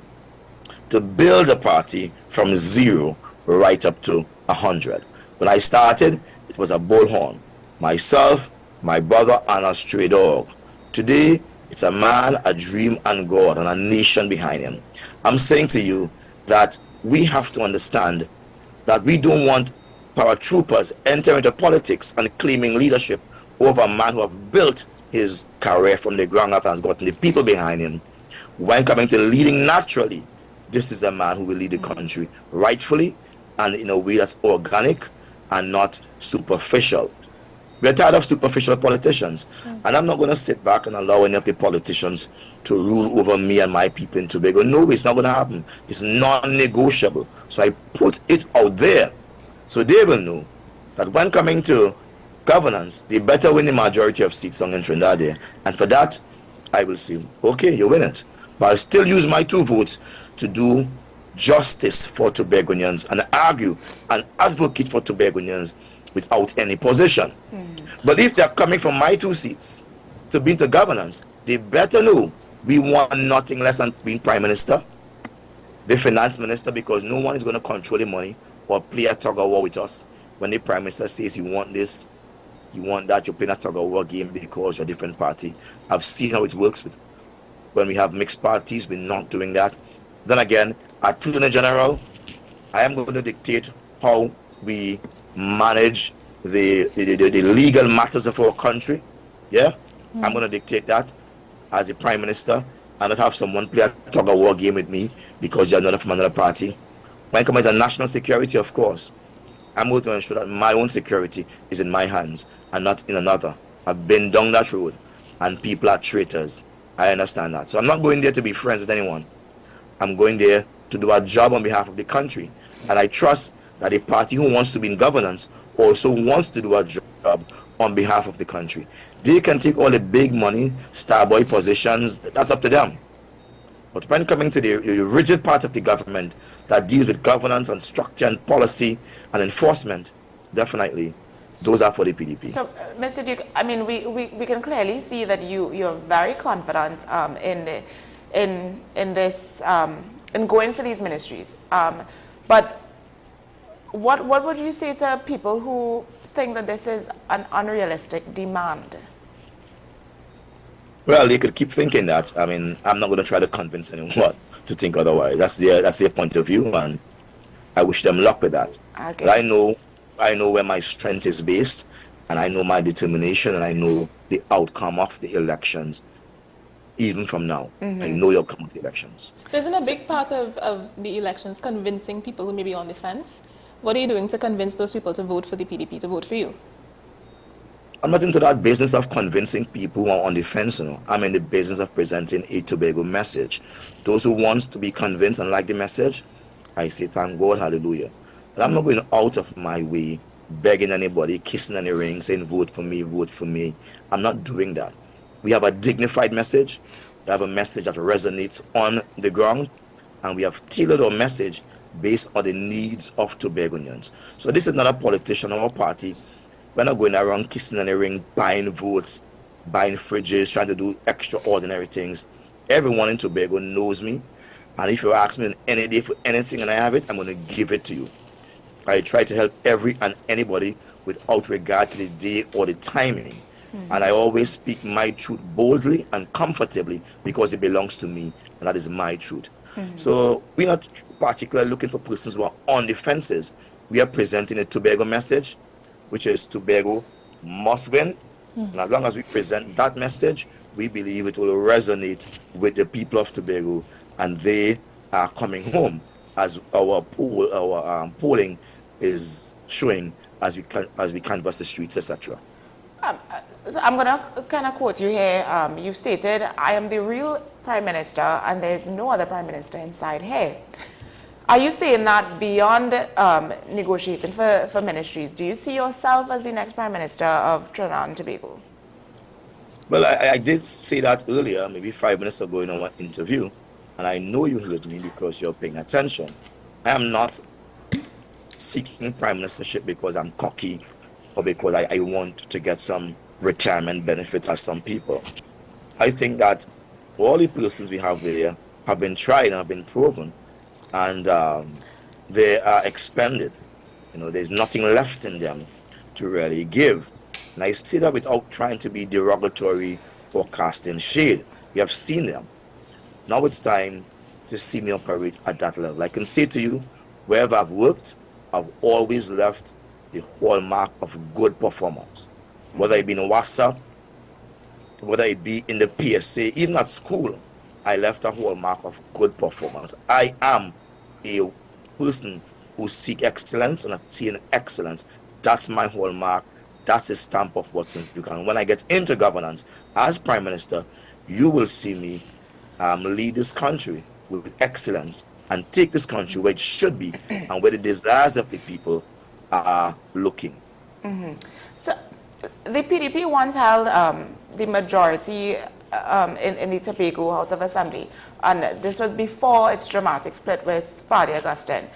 to build a party from 0 right up to 100. When I started, it was a bullhorn. Myself, my brother, and a stray dog. Today, it's a man, a dream, and God, and a nation behind him. I'm saying to you that we have to understand that we don't want paratroopers entering into politics and claiming leadership over a man who have built his career from the ground up and has gotten the people behind him. When coming to leading naturally, this is a man who will lead the country rightfully and in a way that's organic and not superficial. We're tired of superficial politicians. And I'm not going to sit back and allow any of the politicians to rule over me and my people in Tobago. No, it's not going to happen. It's non-negotiable. So I put it out there so they will know that when coming to governance, they better win the majority of seats on in Trinidad there. And for that, I will say, okay, you win it. But I'll still use my 2 votes to do justice for Tobagonians and argue and advocate for Tobagonians without any position. But if they're coming from my 2 seats to be into governance, they better know we want nothing less than being Prime Minister, the Finance Minister, because no one is going to control the money or play a tug-of-war with us. When the Prime Minister says you want this, you want that, you're playing a tug-of-war game because you're a different party. I've seen how it works when we have mixed parties. We're not doing that. Then again, Attorney General, I am going to dictate how we manage the legal matters of our country. Yeah, I'm going to dictate that as a Prime Minister, and not have someone play a tug-of-war game with me because you're not from another party. When it comes to national security, of course, I'm going to ensure that my own security is in my hands and not in another. I've been down that road, and people are traitors. I understand that. So I'm not going there to be friends with anyone. I'm going there to do a job on behalf of the country. And I trust that a party who wants to be in governance also wants to do a job on behalf of the country. They can take all the big money, starboy positions, that's up to them. But when coming to the rigid part of the government that deals with governance and structure and policy and enforcement, definitely, those are for the PDP. So, Mr. Duke, I mean, we can clearly see that you're very confident in going for these ministries. But what would you say to people who think that this is an unrealistic demand? Well, they could keep thinking that. I mean, I'm not going to try to convince anyone to think otherwise. That's their point of view, and I wish them luck with that. Okay. But I know where my strength is based, and I know my determination, and I know the outcome of the elections, even from now. I know the outcome of the elections. Isn't a big part of the elections convincing people who may be on the fence? What are you doing to convince those people to vote for the PDP, to vote for you? I'm not into that business of convincing people who are on the fence, you know. I'm in the business of presenting a Tobago message. Those who want to be convinced and like the message, I say thank God, hallelujah. But I'm not going out of my way, begging anybody, kissing any ring, saying vote for me, vote for me. I'm not doing that. We have a dignified message. We have a message that resonates on the ground, and we have tailored our message based on the needs of Tobagonians. So this is not a politician or a party. We're not going around kissing any ring, buying votes, buying fridges, trying to do extraordinary things. Everyone in Tobago knows me, and if you ask me any day for anything and I have it, I'm going to give it to you. I try to help every and anybody without regard to the day or the timing. And I always speak my truth boldly and comfortably because it belongs to me, and that is my truth. So we're not particularly looking for persons who are on the fences. We are presenting a Tobago message, which is Tobago must win. And as long as we present that message, we believe it will resonate with the people of Tobago, and they are coming home, as our polling is showing as we canvass the streets, etc. So I'm going to kind of quote you here. You've stated, I am the real Prime Minister and there's no other Prime Minister inside here. Are you saying that beyond negotiating for ministries, do you see yourself as the next Prime Minister of Trinidad and Tobago? Well, I did say that earlier, maybe 5 minutes ago in our interview, and I know you heard me because you're paying attention. I am not seeking Prime Ministership because I'm cocky or because I want to get some retirement benefit as some people. I think that all the persons we have there have been tried and have been proven, and they are expended. You know, there's nothing left in them to really give. And I say that without trying to be derogatory or casting shade. We have seen them. Now it's time to see me operate at that level. I can say to you, wherever I've worked, I've always left the hallmark of good performance. Whether it be in WhatsApp, whether it be in the PSA, even at school, I left a hallmark of good performance. I am a person who seeks excellence and attain excellence That's my hallmark. That's the stamp of what's in Buchanan. When I get into governance as Prime Minister, you will see me lead this country with excellence and take this country where it should be and where the desires of the people are looking. So the PDP once held the majority in the Tobago House of Assembly, and this was before its dramatic split with Paddy Augustine.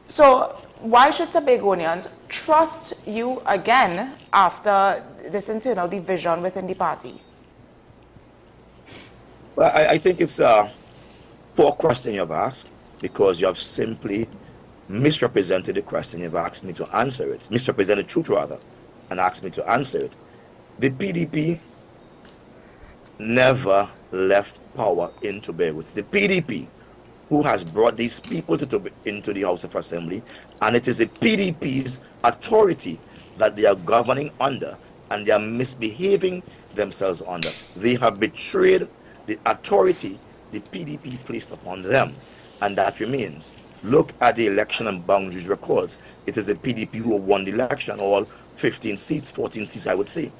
So why should Tobagonians trust you again after this internal division within the party? Well, I think it's a poor question you've asked, because you have simply misrepresented the question you've asked me to answer it, misrepresented the truth rather, and asked me to answer it. The PDP never left power in Tobago. It's the PDP who has brought these people into the House of Assembly, and it is the PDP's authority that they are governing under, and they are misbehaving themselves under. They have betrayed the authority the PDP placed upon them, and that remains. Look at the election and boundaries records. It is the PDP who won the election, all 15 seats, 14 seats, I would say.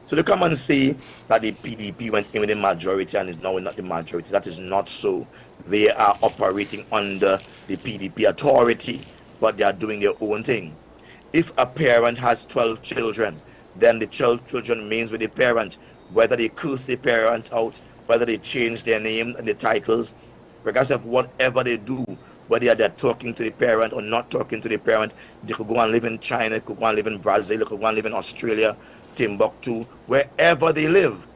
So to come and say that the PDP went in with the majority and is now not the majority, that is not so. They are operating under the PDP authority, but they are doing their own thing. If a parent has 12 children, then the children remains with the parent, whether they curse the parent out, whether they change their name and the titles, regardless of whatever they do, whether they're talking to the parent or not talking to the parent. They could go and live in China, they could go and live in Brazil, they could go and live in Australia, Timbuktu, wherever they live.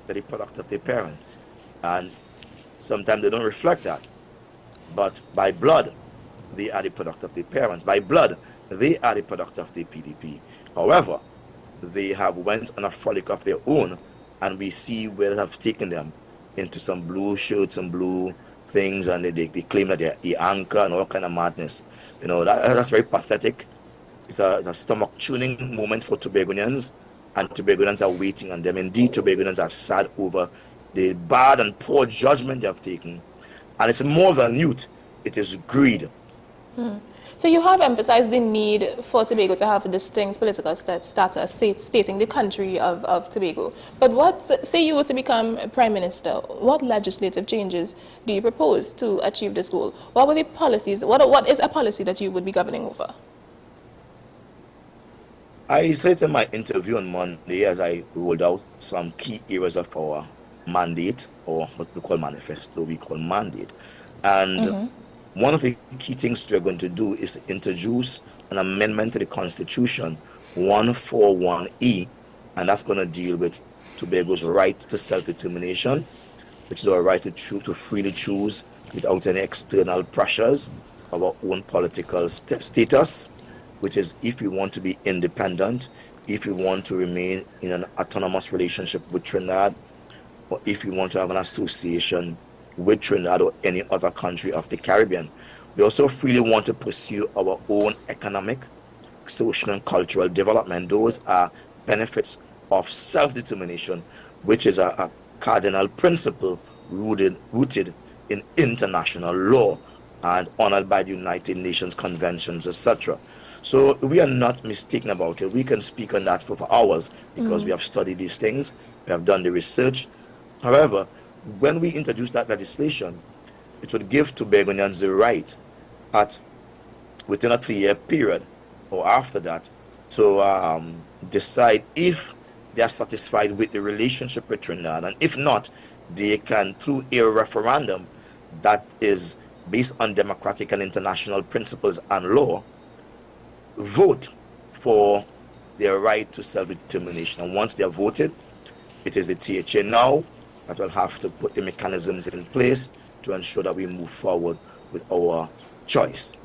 They're the product of their parents. And sometimes they don't reflect that. But by blood, they are the product of their parents. By blood, they are the product of the PDP. However, they have went on a frolic of their own, and we see where they have taken them into some blue shirts and blue things, and they claim that they're the anchor and all kind of madness. You know, that's very pathetic. It's a stomach-tuning moment for Tobagonians, and Tobagonians are waiting on them. Indeed, Tobagonians are sad over the bad and poor judgment they have taken. And it's more than youth, it is greed. So you have emphasized the need for Tobago to have a distinct political status, stating the country of Tobago. But say you were to become Prime Minister, what legislative changes do you propose to achieve this goal? What were the policies, what is a policy that you would be governing over? I said in my interview on Monday, as I rolled out some key areas of our mandate, or what we call manifesto, we call mandate. And one of the key things we're going to do is to introduce an amendment to the Constitution, 141E, and that's going to deal with Tobago's right to self-determination, which is our right to freely choose without any external pressures, our own political status, which is if we want to be independent, if we want to remain in an autonomous relationship with Trinidad, or if we want to have an association with Trinidad or any other country of the Caribbean. We also freely want to pursue our own economic, social, and cultural development. Those are benefits of self-determination, which is a cardinal principle rooted in international law and honored by the United Nations conventions, etc. So we are not mistaken about it. We can speak on that for hours because we have studied these things, we have done the research. However, when we introduce that legislation, it would give Tobagonians the right within a 3-year period or after that to decide if they are satisfied with the relationship with Trinidad, and if not, they can, through a referendum that is based on democratic and international principles and law, vote for their right to self-determination. And once they are voted, it is the THA now that will have to put the mechanisms in place to ensure that we move forward with our choice.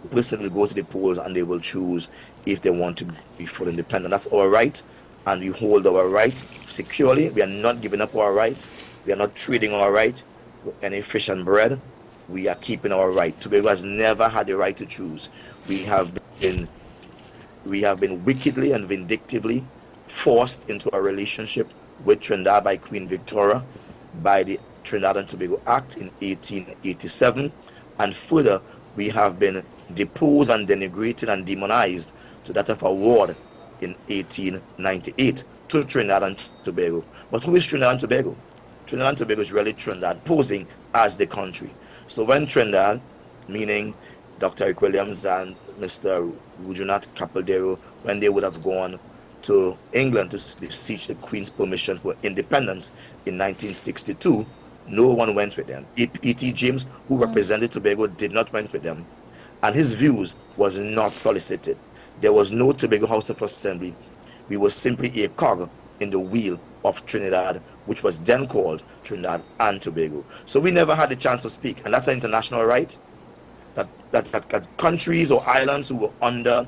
The person will go to the polls and they will choose if they want to be fully independent. That's our right, and we hold our right securely. We are not giving up our right. We are not trading our right for any fish and bread. We are keeping our right. Tobago has never had the right to choose. We have been wickedly and vindictively forced into a relationship with Trinidad by Queen Victoria, by the Trinidad and Tobago Act in 1887, and further we have been deposed and denigrated and demonized to that of award in 1898 to Trinidad and Tobago. But who is Trinidad and Tobago? Trinidad and Tobago is really Trinidad posing as the country. So when Trinidad, meaning Dr. Eric Williams and Mr. Rujunat Capildero, when they would have gone to England to beseech the Queen's permission for independence in 1962, no one went with them. E.T. James, who represented Tobago, did not went with them, and his views was not solicited. There was no Tobago House of Assembly. We were simply a cog in the wheel of Trinidad, which was then called Trinidad and Tobago. So we never had the chance to speak, and that's an international right, that countries or islands who were under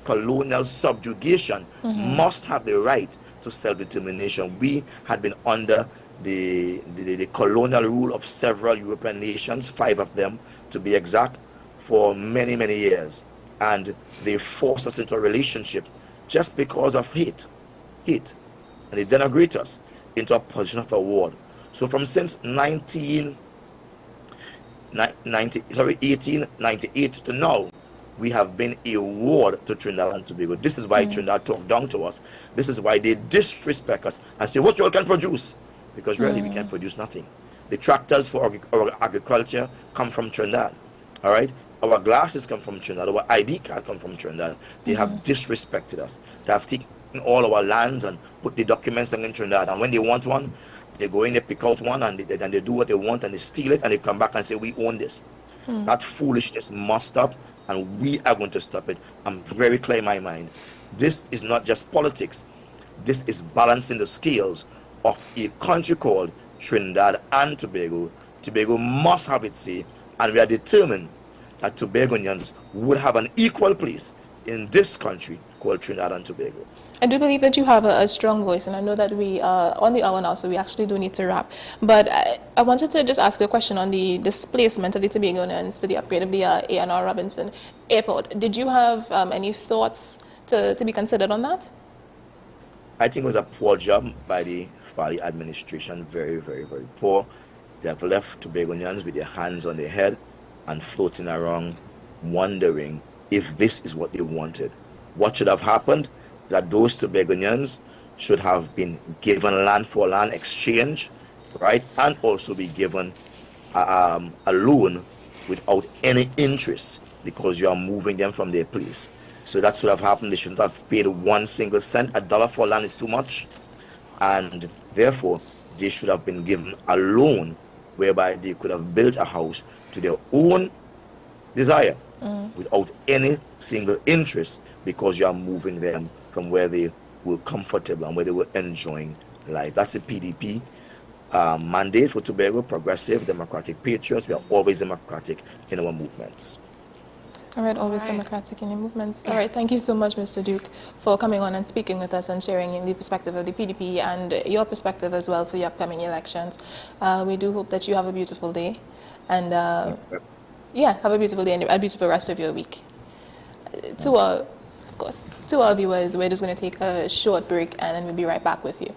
colonial subjugation must have the right to self-determination. We had been under the colonial rule of several European nations, 5 of them to be exact, for many, many years. And they forced us into a relationship just because of hate. And they denigrate us into a position of award. So from since 1898 to now, we have been a ward to Trinidad and Tobago. This is why Trinidad talk down to us. This is why they disrespect us and say, what you all can produce? Because really we can't produce nothing. The tractors for our agriculture come from Trinidad. All right? Our glasses come from Trinidad. Our ID card come from Trinidad. They have disrespected us. They have taken all our lands and put the documents in Trinidad. And when they want one, they go in, they pick out one, and they do what they want, and they steal it, and they come back and say, we own this. That foolishness must stop, and we are going to stop it. I'm very clear in my mind. This is not just politics. This is balancing the scales of a country called Trinidad and Tobago. Tobago must have its say, and we are determined that Tobagonians would have an equal place in this country called Trinidad and Tobago. I do believe that you have a strong voice, and I know that we are on the hour now, so we actually do need to wrap. But I wanted to just ask you a question on the displacement of the Tobagonians for the upgrade of the A&R Robinson Airport. Did you have any thoughts to be considered on that? I think it was a poor job by the Fali administration, very, very, very poor. They have left Tobagonians with their hands on their head and floating around, wondering if this is what they wanted. What should have happened? That those Tobagonians should have been given land for land exchange, right? And also be given a loan without any interest, because you are moving them from their place. So that should have happened. They shouldn't have paid 1 single cent. $1 for land is too much. And therefore, they should have been given a loan whereby they could have built a house to their own desire without any single interest, because you are moving them from where they were comfortable and where they were enjoying life. That's the PDP mandate for Tobago, progressive, democratic patriots. We are always democratic in our movements. All right, always democratic in your movements. All right, thank you so much, Mr. Duke, for coming on and speaking with us and sharing the perspective of the PDP and your perspective as well for the upcoming elections. We do hope that you have a beautiful day, and yeah, have a beautiful day and a beautiful rest of your week. To our viewers, we're just going to take a short break, and then we'll be right back with you.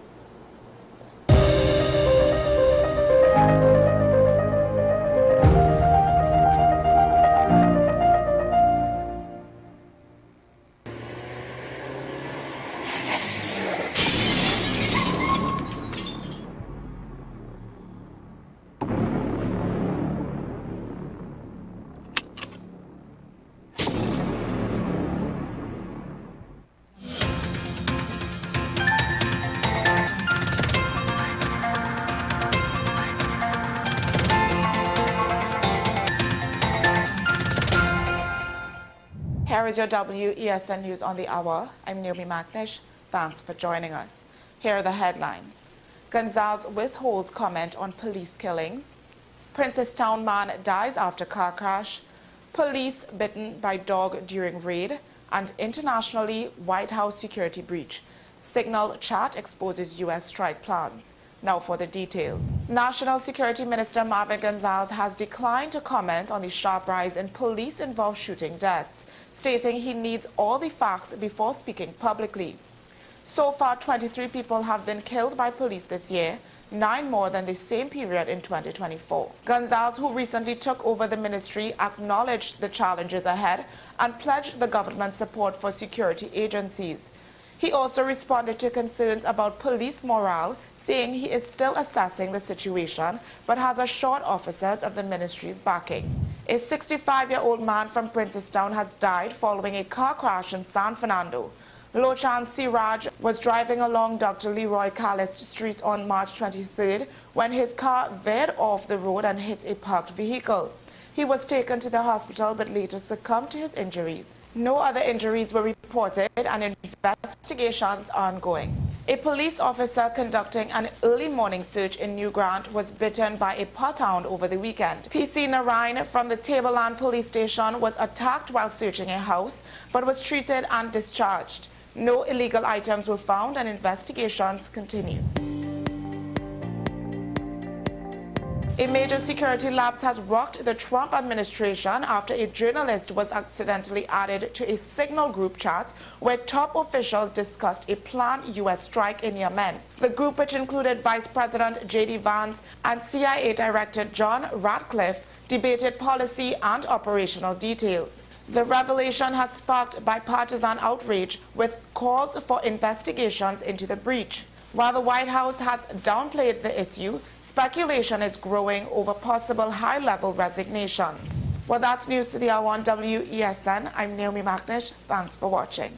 Here is your WESN News on the Hour. I'm Naomi Macnish. Thanks for joining us. Here are the headlines. Gonzalez withholds comment on police killings. Princestown man dies after car crash. Police bitten by dog during raid. And internationally, White House security breach. Signal chat exposes U.S. strike plans. Now for the details. National Security Minister Marvin Gonzalez has declined to comment on the sharp rise in police-involved shooting deaths, stating he needs all the facts before speaking publicly. So far, 23 people have been killed by police this year, 9 more than the same period in 2024. Gonzalez, who recently took over the ministry, acknowledged the challenges ahead and pledged the government's support for security agencies. He also responded to concerns about police morale, saying he is still assessing the situation but has assured officers of the ministry's backing. A 65-year-old man from Princestown has died following a car crash in San Fernando. Lochan Siraj was driving along Dr. Leroy Callis Street on March 23rd when his car veered off the road and hit a parked vehicle. He was taken to the hospital but later succumbed to his injuries. No other injuries were reported and investigations are ongoing. A police officer conducting an early morning search in New Grant was bitten by a pothound over the weekend. PC Narayan from the Tableland police station was attacked while searching a house but was treated and discharged. No illegal items were found and investigations continue. A major security lapse has rocked the Trump administration after a journalist was accidentally added to a Signal group chat where top officials discussed a planned U.S. strike in Yemen. The group, which included Vice President J.D. Vance and CIA Director John Ratcliffe, debated policy and operational details. The revelation has sparked bipartisan outrage with calls for investigations into the breach. While the White House has downplayed the issue, speculation is growing over possible high-level resignations. Well, that's news to the hour on WESN. I'm Naomi McNish. Thanks for watching.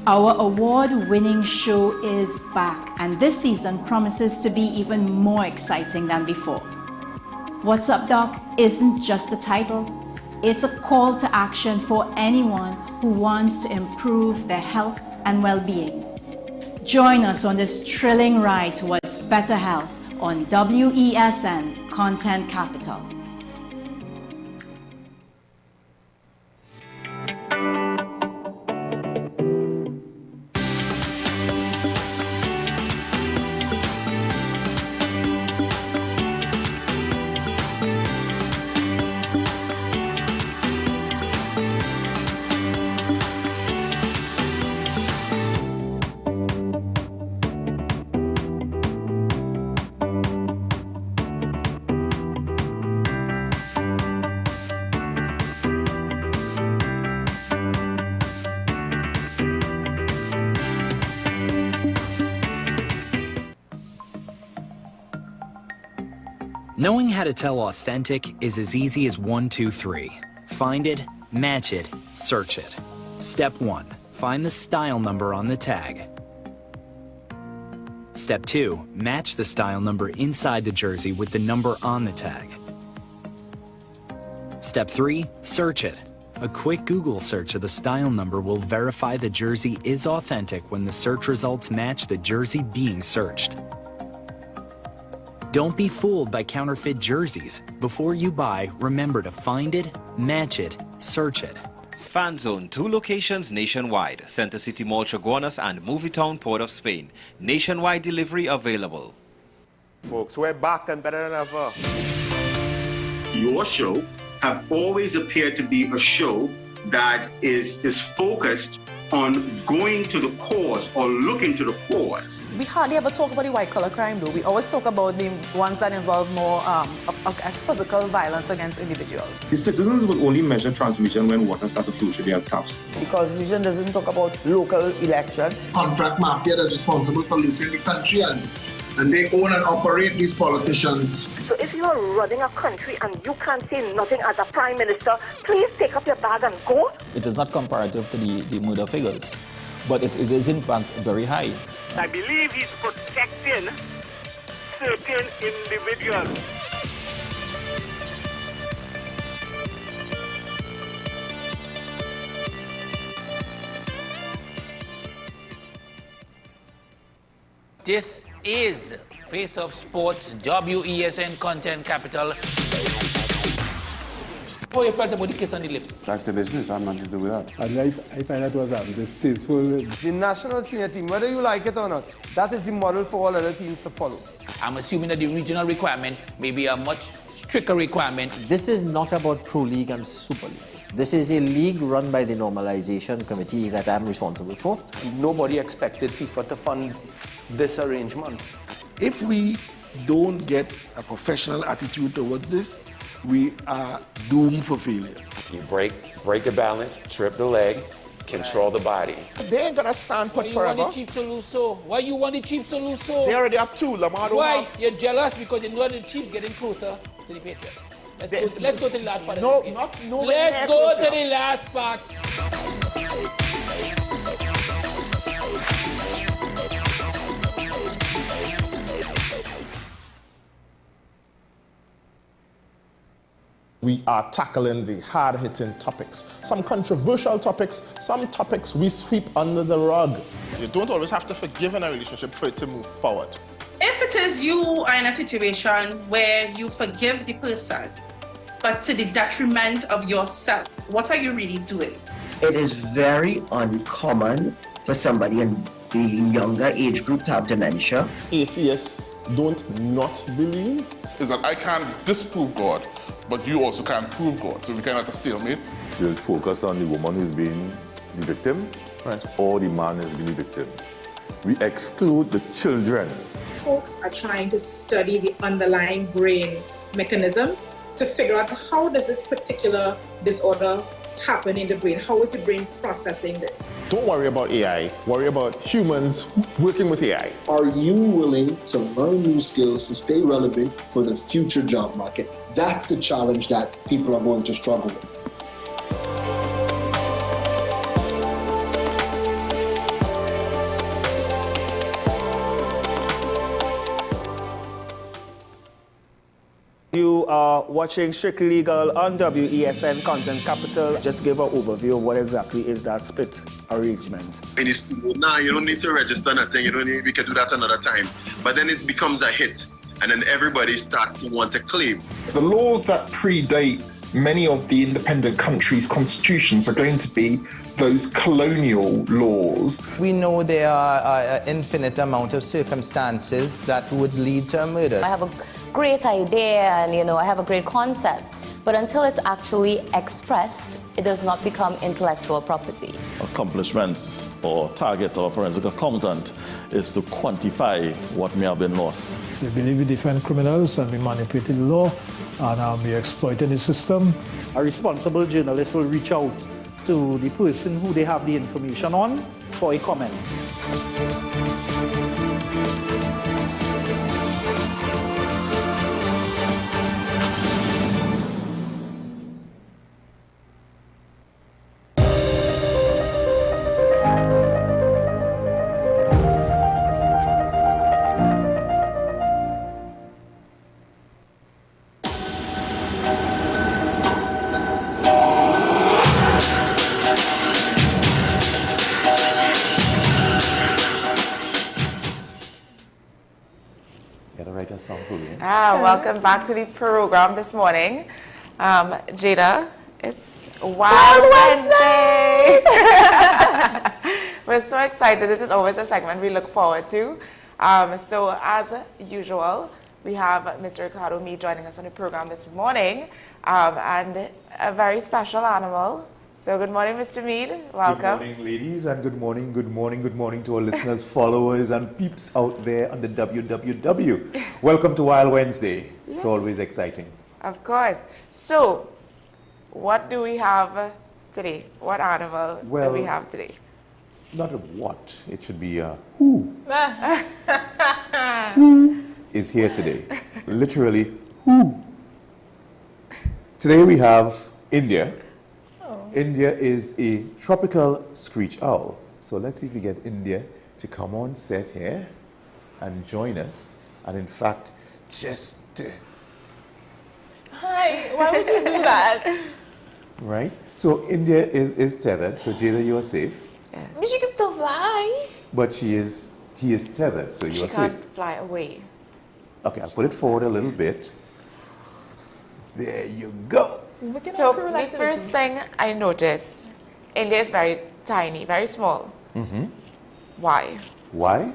Our award-winning show is back, and this season promises to be even more exciting than before. What's Up, Doc isn't just a title. It's a call to action for anyone who wants to improve their health and well-being. Join us on this thrilling ride towards better health on WESN Content Capital. Knowing how to tell authentic is as easy as 1, 2, 3. Find it, match it, search it. Step 1. Find the style number on the tag. Step 2. Match the style number inside the jersey with the number on the tag. Step 3. Search it. A quick Google search of the style number will verify the jersey is authentic when the search results match the jersey being searched. Don't be fooled by counterfeit jerseys. Before you buy, remember to find it, match it, search it. Fan Zone, 2 locations nationwide. Center City Mall, Chaguanas and Movietown, Port of Spain. Nationwide delivery available. Folks, we're back and better than ever. Your show have always appeared to be a show that is focused on going to the cause or looking to the cause. We hardly ever talk about the white-collar crime, though. We always talk about the ones that involve more as physical violence against individuals. The citizens will only measure transmission when water starts to flow through their taps. The Constitution doesn't talk about local election. Contract mafia that's responsible for looting the country, and they own and operate these politicians. So if you are running a country and you can't say nothing as a prime minister, please take up your bag and go. It is not comparative to the murder figures, but it is in fact very high. I believe he's protecting certain individuals. This is Face of Sports, WESN Content Capital. How you felt about the kiss on the lip? That's the business. I'm not to do with that. And I find that was distasteful. The national senior team, whether you like it or not, that is the model for all other teams to follow. I'm assuming that the regional requirement may be a much stricter requirement. This is not about Pro League and Super League. This is a league run by the Normalization Committee that I'm responsible for. Nobody expected FIFA to fund this arrangement. If we don't get a professional attitude towards this, we are doomed for failure. You break the balance, trip the leg, control the body. They ain't gonna stand put Why forever. you want the Chiefs to lose so? Why you want the Chiefs to lose so? They already have two. Lamar don't Why? have. You're jealous because you know the Chiefs getting closer to the Patriots. Let's go to the last part. No, Let's go to the last part. We are tackling the hard-hitting topics, some controversial topics, some topics we sweep under the rug. You don't always have to forgive in a relationship for it to move forward. If it is you are in a situation where you forgive the person, but to the detriment of yourself, what are you really doing? It is very uncommon for somebody in the younger age group to have dementia. Atheists don't not believe. Is that I can't disprove God, but you also can't prove God, so we cannot a stalemate. We'll focus on the woman who's being the victim, or the man who's being the victim. We exclude the children. Folks are trying to study the underlying brain mechanism to figure out how does this particular disorder happen in the brain? How is the brain processing this? Don't worry about AI, worry about humans working with AI. Are you willing to learn new skills to stay relevant for the future job market? That's the challenge that people are going to struggle with. You are watching Strictly Legal on WESN Content Capital. Just give an overview of what exactly is that split arrangement. Nah, you don't need to register nothing. You don't need, we can do that another time. But then it becomes a hit, and then everybody starts to want to claim. The laws that predate many of the independent countries' constitutions are going to be those colonial laws. We know there are an infinite amount of circumstances that would lead to a murder. I have a great idea and I have a great concept, but until it's actually expressed, it does not become intellectual property. Accomplishments or targets of a forensic accountant is to quantify what may have been lost. They believe we defend criminals and we manipulated the law and we exploiting the system. A responsible journalist will reach out to the person who they have the information on for a comment. Welcome back to the program this morning. Jada, it's Wild Wednesday! We're so excited. This is always a segment we look forward to. So as usual, we have Mr. Ricardo Mead joining us on the program this morning, and a very special animal. So good morning, Mr. Mead. Welcome. Good morning, ladies, and good morning to our listeners, followers, and peeps out there on the WWW. Welcome to Wild Wednesday. Yeah. It's always exciting. Of course. So, what do we have today? What animal do we have today? Not a what. It should be a who. Who is here today? Literally, who. Today we have India. India is a tropical screech owl. So let's see if we get India to come on set here and join us. And in fact, just... Hi, why would you do that? Right? So India is tethered. So Jada, you are safe. Yes. But she can still fly. But he is tethered, so you are safe. She can't fly away. Okay, I'll put it forward a little bit. There you go. So the first thing I noticed, India is very tiny, very small. Mm-hmm. Why? Why?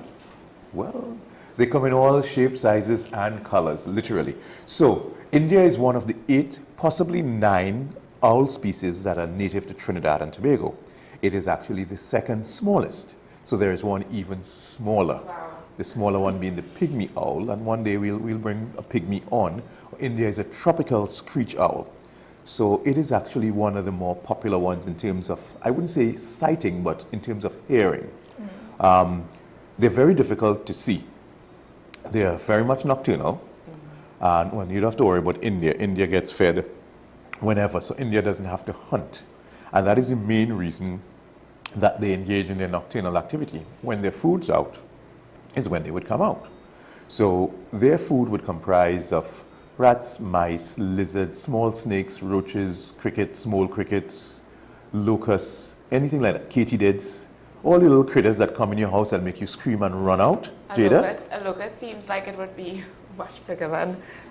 Well, They come in all shapes, sizes, and colors, literally. So India is one of the 8, possibly 9 owl species that are native to Trinidad and Tobago. It is actually the second smallest. So there is one even smaller. Wow. The smaller one being the pygmy owl, and one day we'll bring a pygmy on. India is a tropical screech owl. So it is actually one of the more popular ones in terms of, I wouldn't say sighting, but in terms of hearing. They're very difficult to see. They are very much nocturnal. And well, you don't have to worry about India. India gets fed whenever, so India doesn't have to hunt. And that is the main reason that they engage in their nocturnal activity. When their food's out, is when they would come out. So their food would comprise of rats, mice, lizards, small snakes, roaches, crickets, mole crickets, locusts, anything like that, katydids, all the little critters that come in your house and make you scream and run out. Jada? A locust seems like it would be much bigger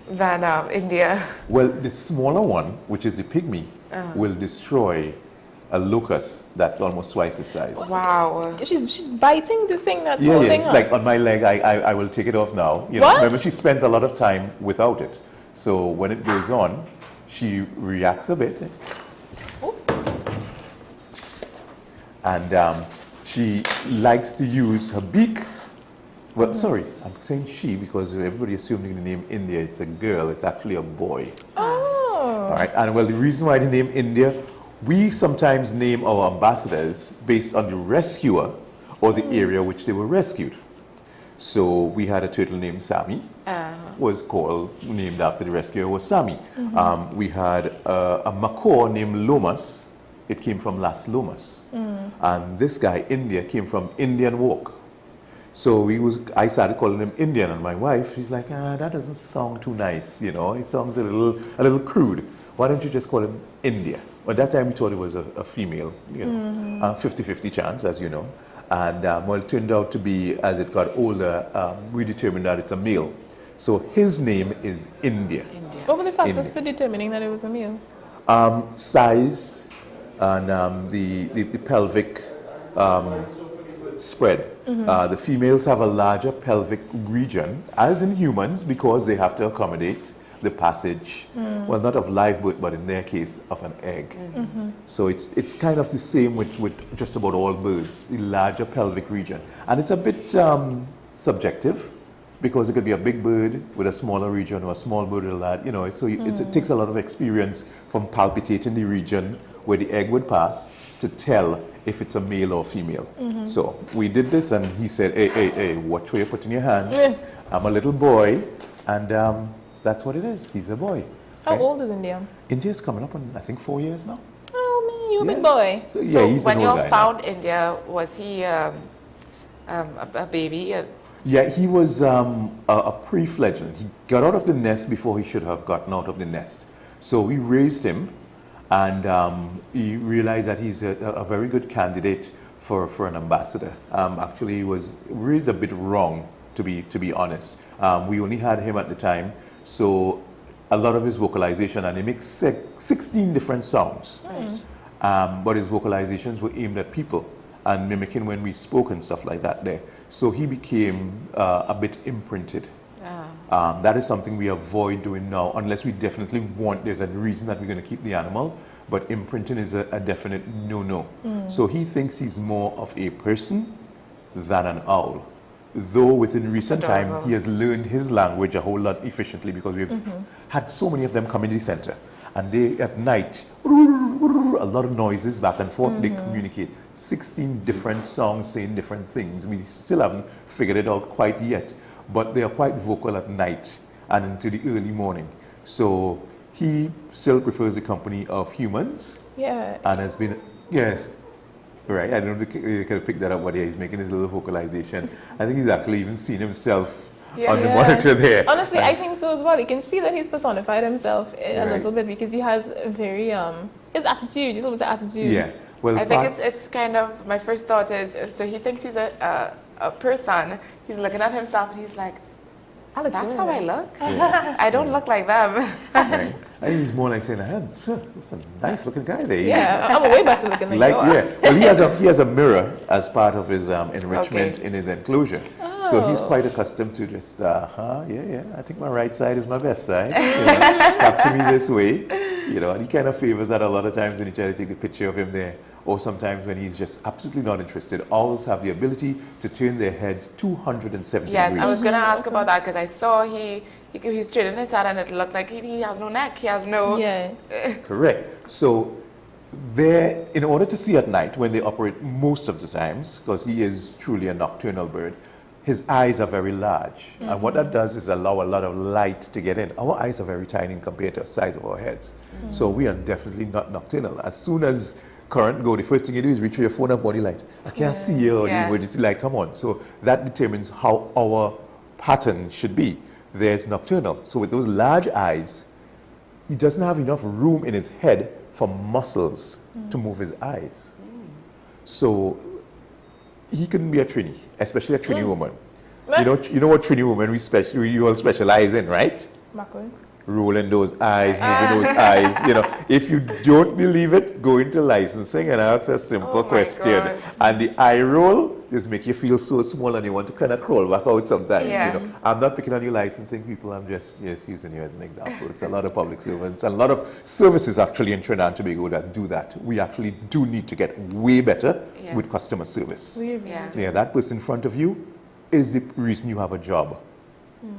than India. Well, the smaller one, which is the pygmy, will destroy a locust that's almost twice its size. Wow. She's biting the thing that's holding it's on. like on my leg, I will take it off now. You know, remember, she spends a lot of time without it. So when it goes on, she reacts a bit. And she likes to use her beak. Well, sorry, I'm saying she because everybody assuming the name India, it's a girl, it's actually a boy. Oh. All right, and well, the reason why the name India, we sometimes name our ambassadors based on the rescuer or the area which they were rescued. So we had a turtle named Sammy, was named after the rescuer was Sammy. We had a macaw named Lomas. It came from Las Lomas. And this guy, India, came from Indian Walk. So I started calling him Indian, and my wife, she's like, that doesn't sound too nice, you know, it sounds a little crude. Why don't you just call him India? At that time, we thought it was a female, you know, 50-50 chance, as you know. And well, it turned out to be, as it got older, we determined that it's a male. So his name is India. What were the factors for determining that it was a male? Size and the pelvic spread. The females have a larger pelvic region, as in humans, because they have to accommodate the passage, well, not of live birth, but in their case, of an egg. So it's kind of the same with just about all birds, the larger pelvic region. And it's a bit subjective, because it could be a big bird with a smaller region or a small bird with a large, you know, so it takes a lot of experience from palpitating the region where the egg would pass to tell if it's a male or female. So we did this, and he said, hey, watch where you put in your hands. I'm a little boy, and that's what it is. He's a boy. How old is India? India's coming up on, I think, 4 years now. Oh, man, you're a big boy. So he's when an you old guy found now. India, was he a baby? Yeah, he was a pre-fledgling. He got out of the nest before he should have gotten out of the nest. So we raised him, and he realized that he's a very good candidate for an ambassador. Actually, he was raised a bit wrong, to be honest. We only had him at the time, so a lot of his vocalization, and he makes 16 different sounds. But his vocalizations were aimed at people and mimicking when we spoke and stuff like that there. So he became a bit imprinted. That is something we avoid doing now, unless we definitely want, there's a reason that we're going to keep the animal, but imprinting is a definite no-no. So he thinks he's more of a person than an owl. Though within recent time, he has learned his language a whole lot efficiently, because we've had so many of them come into the center. And they, at night, a lot of noises back and forth, they communicate. 16 different songs saying different things. We still haven't figured it out quite yet, but they are quite vocal at night and into the early morning. So he still prefers the company of humans. Yeah. And has been, yes. Right, I don't know if you can pick that up, but yeah, he's making his little vocalization. I think he's actually even seen himself on the monitor there. Honestly, I think so as well. You can see that he's personified himself a little bit, because he has a very, his attitude, his little attitude. Yeah. Well, I think it's kind of, my first thought is, so he thinks he's a person, he's looking at himself and he's like, that's how I look? I don't look like them. Right. I think he's more like saying, that's a nice looking guy there. Yeah, I'm way better looking than you are. Yeah. Well, he has a mirror as part of his enrichment in his enclosure. So he's quite accustomed to just, yeah, I think my right side is my best side. You know, capture me this way. You know, and he kind of favors that a lot of times when you try to take a picture of him there. Or sometimes when he's just absolutely not interested. Owls have the ability to turn their heads 270 yes, degrees. I was going to ask about that because I saw he's turning his head and it looked like he has no neck. He has no... Yeah. Correct. So in order to see at night when they operate most of the times, because he is truly a nocturnal bird, his eyes are very large. And what that does is allow a lot of light to get in. Our eyes are very tiny compared to the size of our heads. So we are definitely not nocturnal. As soon as current go, the first thing you do is reach for your phone and body light. I can't see you, or the emergency light, come on. So that determines how our pattern should be. There's nocturnal. So with those large eyes, he doesn't have enough room in his head for muscles to move his eyes. So he can be a Trini, especially a Trini woman. You know what Trini women we all specialize in, right? Macron. Rolling those eyes, moving those eyes. You know, if you don't believe it, go into licensing and ask a simple question. God. And the eye roll just make you feel so small and you want to kind of crawl back out sometimes. Yeah. You know, I'm not picking on you licensing people. I'm just using you as an example. It's a lot of public servants and a lot of services actually in Trinidad and Tobago that do that. We actually do need to get way better with customer service. Yeah, that person in front of you is the reason you have a job.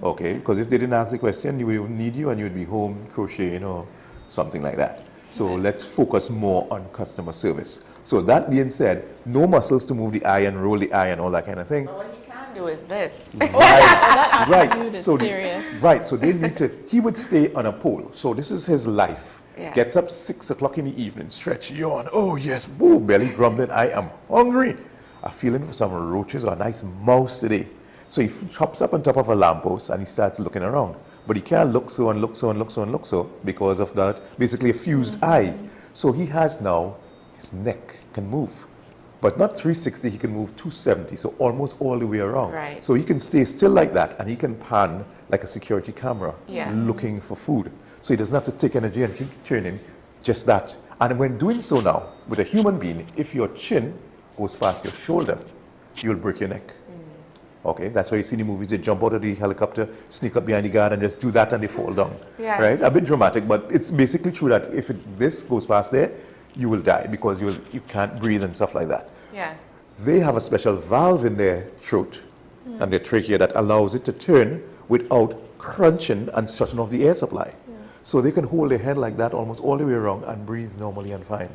Okay, because if they didn't ask the question, we would need you and you would be home crocheting or something like that. So let's focus more on customer service. So that being said, no muscles to move the eye and roll the eye and all that kind of thing. What he can do is this. Right. So serious. Right, so they need to, he would stay on a pole. So this is his life. Yeah. Gets up 6 o'clock in the evening, stretch, yawn. Oh yes, woo, belly grumbling, I am hungry. I'm feeling for some roaches or a nice mouse today. So he hops up on top of a lamppost and he starts looking around. But he can't look so and look so and look so and look so because of that, basically a fused eye. So he has now, his neck can move. But not 360, he can move 270, so almost all the way around. Right. So he can stay still like that and he can pan like a security camera looking for food. So he doesn't have to take energy and keep turning, just that. And when doing so now, with a human being, if your chin goes past your shoulder, you'll break your neck. Okay, that's why you see in the movies, they jump out of the helicopter, sneak up behind the guard and just do that and they fall down. Yes. Right? A bit dramatic, but it's basically true that if this goes past there, you will die because you can't breathe and stuff like that. Yes. They have a special valve in their throat and their trachea that allows it to turn without crunching and shutting off the air supply. So they can hold their head like that almost all the way around and breathe normally and fine.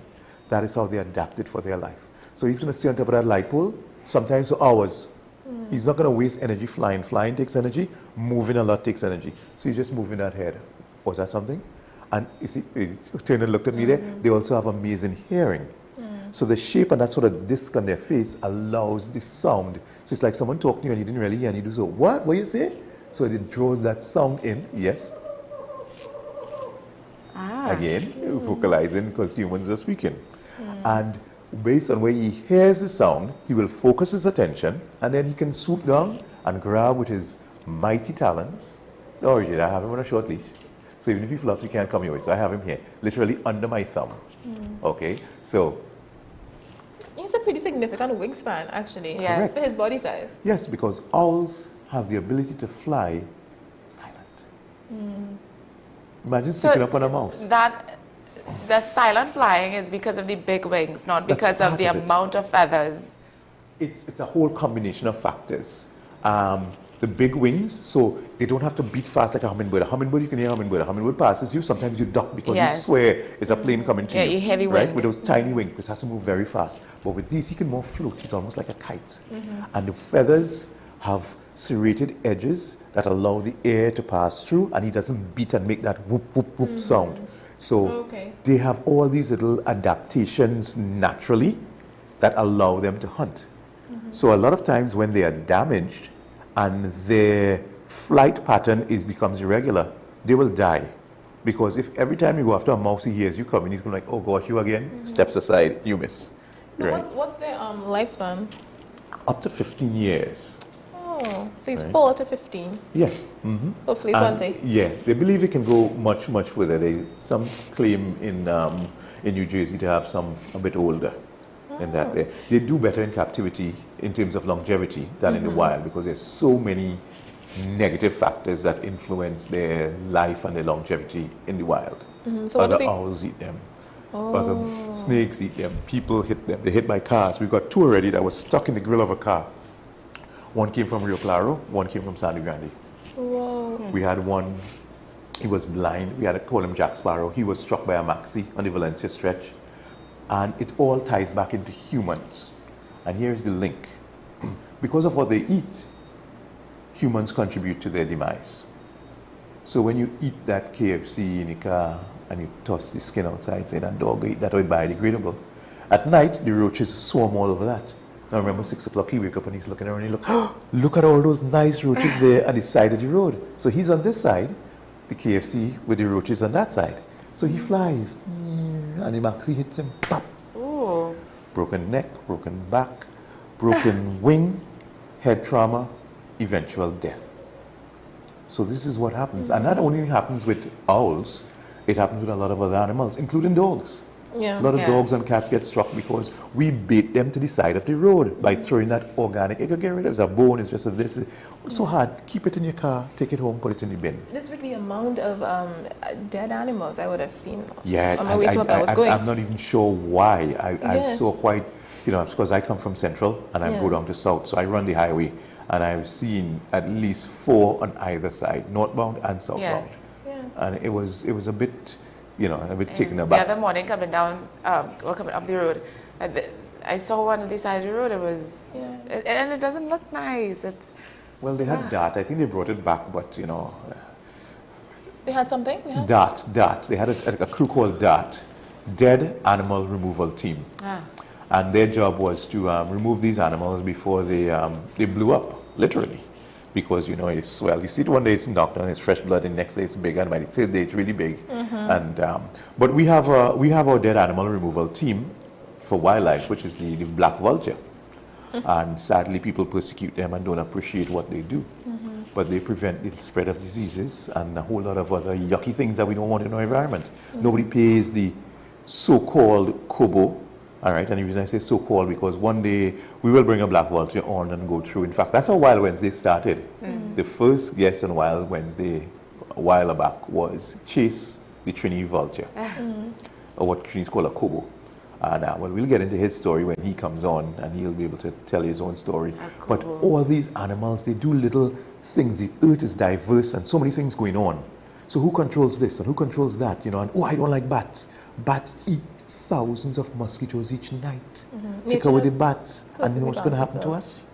That is how they adapted for their life. So he's going to stay on top of that light pole, sometimes for hours. He's not going to waste energy flying. Flying takes energy, moving a lot takes energy. So he's just moving that head. Was that something? And you see, he turned and looked at me there. They also have amazing hearing. So the shape and that sort of disc on their face allows the sound. So it's like someone talking to you and you didn't really hear and you do so, what you say? So it draws that sound in, yes. Again, vocalizing because humans are speaking. And based on where he hears the sound, he will focus his attention and then he can swoop down and grab with his mighty talons. Oh, I have him on a short leash. So even if he flops, he can't come your way. So I have him here, literally under my thumb. Okay, so. It's a pretty significant wingspan, actually, Yes. for his body size. Yes, because owls have the ability to fly silent. Imagine sneaking up on a mouse. The silent flying is because of the big wings, not because of the amount of feathers. It's a whole combination of factors. The big wings, so they don't have to beat fast like a hummingbird. A hummingbird, you can hear a hummingbird. A hummingbird passes you, sometimes you duck because you swear it's a plane coming to you. You heavy right? wing. With those tiny wings, because it has to move very fast. But with these, he can more float. He's almost like a kite. And the feathers have serrated edges that allow the air to pass through, and he doesn't beat and make that whoop, whoop, whoop sound. So they have all these little adaptations naturally that allow them to hunt. So a lot of times when they are damaged and their flight pattern becomes irregular, they will die. Because if every time you go after a mouse, he hears you coming, he's going like, oh gosh, you again? Steps aside, you miss. So right? what's their lifespan? Up to 15 years. Oh, so he's 4 to 15. Yeah. Hopefully 20. Yeah, they believe it can go much, much further. Some claim in New Jersey to have some a bit older than that. They do better in captivity in terms of longevity than in the wild, because there's so many negative factors that influence their life and their longevity in the wild. So other owls eat them. Other snakes eat them. People hit them. They're hit by cars. We've got 2 already that was stuck in the grill of a car. One came from Rio Claro, one came from Sandy Grande. Whoa. We had one, he was blind. We had to call him Jack Sparrow. He was struck by a maxi on the Valencia stretch. And it all ties back into humans. And here's the link. Because of what they eat, humans contribute to their demise. So when you eat that KFC in the car and you toss the skin outside, say that dog ate that, or it's biodegradable, at night the roaches swarm all over that. Now remember, 6 o'clock he wake up and he's looking around and he look at all those nice roaches there at the side of the road. So he's on this side, the KFC with the roaches on that side. So he flies and the maxi hits him, pop. Ooh. Broken neck, broken back, broken wing, head trauma, eventual death. So this is what happens. And that only happens with owls, it happens with a lot of other animals, including dogs. Yeah. A lot of dogs and cats get struck because we bait them to the side of the road by throwing that organic. You can get rid of it. It's a bone, it's just a this. It's so hard. Keep it in your car, take it home, put it in the bin. This with the amount of dead animals I would have seen Yeah, on my way to where I was going. I'm not even sure why. I Yes. saw quite, you know, because I come from Central and I go down to South, so I run the highway and I've seen at least 4 on either side, northbound and southbound. Yes. And it was a bit, you know, a bit taken aback. The other morning coming down, coming up the road, I saw one on the side of the road. It was, and it doesn't look nice. It's. Well, they had DART. I think they brought it back, but you know. They had something? DART. They had a crew called DART, Dead Animal Removal Team. And their job was to remove these animals before they blew up, literally. Because, you know, it's swell. You see it one day it's knocked down, it's fresh blood, and the next day it's big, and by the third day it's really big. And but we have our dead animal removal team for wildlife, which is the black vulture. And sadly, people persecute them and don't appreciate what they do. But they prevent the spread of diseases and a whole lot of other yucky things that we don't want in our environment. Nobody pays the so-called kobo. All right, and the reason I say so-called because one day we will bring a black vulture on and go through. In fact, that's how Wild Wednesday started. The first guest on Wild Wednesday a while back was Chase, the Trini vulture, or what Trini's call a kobo. And well, we'll get into his story when he comes on, and he'll be able to tell his own story. But all these animals, they do little things. The earth is diverse, and so many things going on. So who controls this and who controls that? You know, and I don't like bats. Bats eat thousands of mosquitoes each night. Take away the bats, and then what's going to happen to us?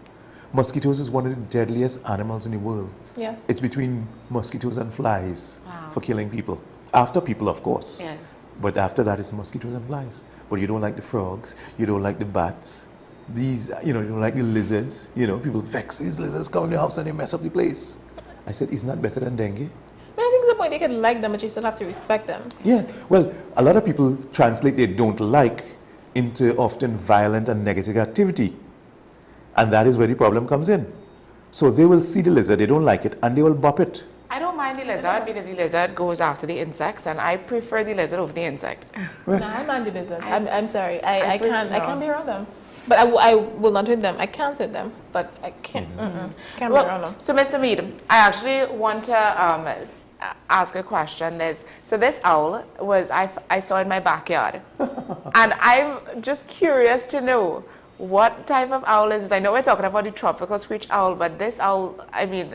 Mosquitoes is one of the deadliest animals in the world. Yes. It's between mosquitoes and flies for killing people. After people, of course. Yes. But after that, it's mosquitoes and flies. But you don't like the frogs, you don't like the bats. These, you know, you don't like the lizards. You know, people vex these lizards, come in the house and they mess up the place. I said, isn't that better than dengue? But I think it's the point you can like them, but you still have to respect them. Yeah, well, a lot of people translate they don't like into often violent and negative activity. And that is where the problem comes in. So they will see the lizard, they don't like it, and they will bop it. I don't mind the lizard because the lizard goes after the insects, and I prefer the lizard over the insect. No, I mind the lizards. I'm sorry. I can't be around them. But I will not hurt them. I can't hurt them, but I can't. Can't be around them. So, Mr. Mead, I actually want to ask a question. So this owl was I saw in my backyard, and I'm just curious to know what type of owl is this. I know we're talking about the tropical screech owl, but this owl, I mean.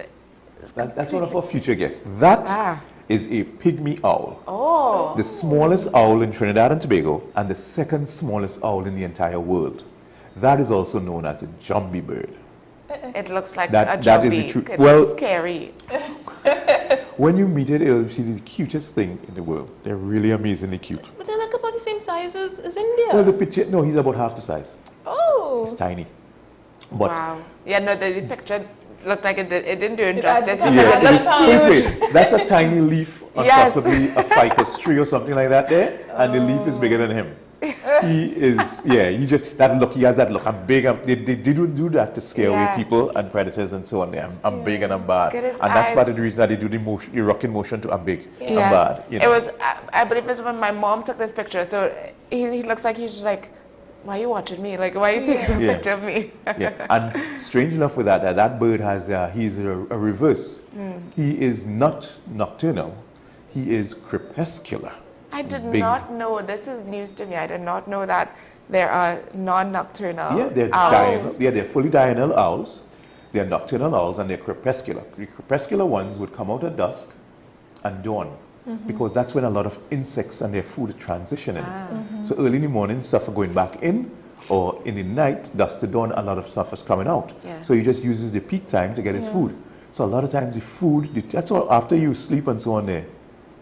That's one of our future guests. That is a pygmy owl. Oh. The smallest owl in Trinidad and Tobago and the second smallest owl in the entire world. That is also known as a jumbie bird. It looks like that a jumbie. That is the truth. It's scary. When you meet it, it'll be the cutest thing in the world. They're really amazingly cute. But they're like about the same size as India. Well, the picture, no, he's about half the size. Oh. He's tiny. But wow. Yeah, no, the picture looked like it didn't do it justice. That's a tiny leaf on possibly a ficus tree or something like that there, and the leaf is bigger than him. He is, he just, that look, he has that look, I'm big, they do that to scare away people and predators and so on. I'm big and I'm bad. And that's part of the reason that they do the rocking motion to I'm big, I'm bad. You know? It was, I believe it was when my mom took this picture, so he looks like he's just like why are you watching me? Like, why are you taking a picture of me? Yeah, and strange enough with that bird has, he's a reverse. He is not nocturnal, he is crepuscular. I did not know, this is news to me, I did not know that there are non-nocturnal owls. They're fully diurnal owls. They're nocturnal owls and they're crepuscular. The crepuscular ones would come out at dusk and dawn. Because that's when a lot of insects and their food are transitioning. So early in the morning, stuff are going back in, or in the night, dusk to dawn, a lot of stuff is coming out. So he just uses the peak time to get his food. So a lot of times the food, that's all after you sleep and so on there,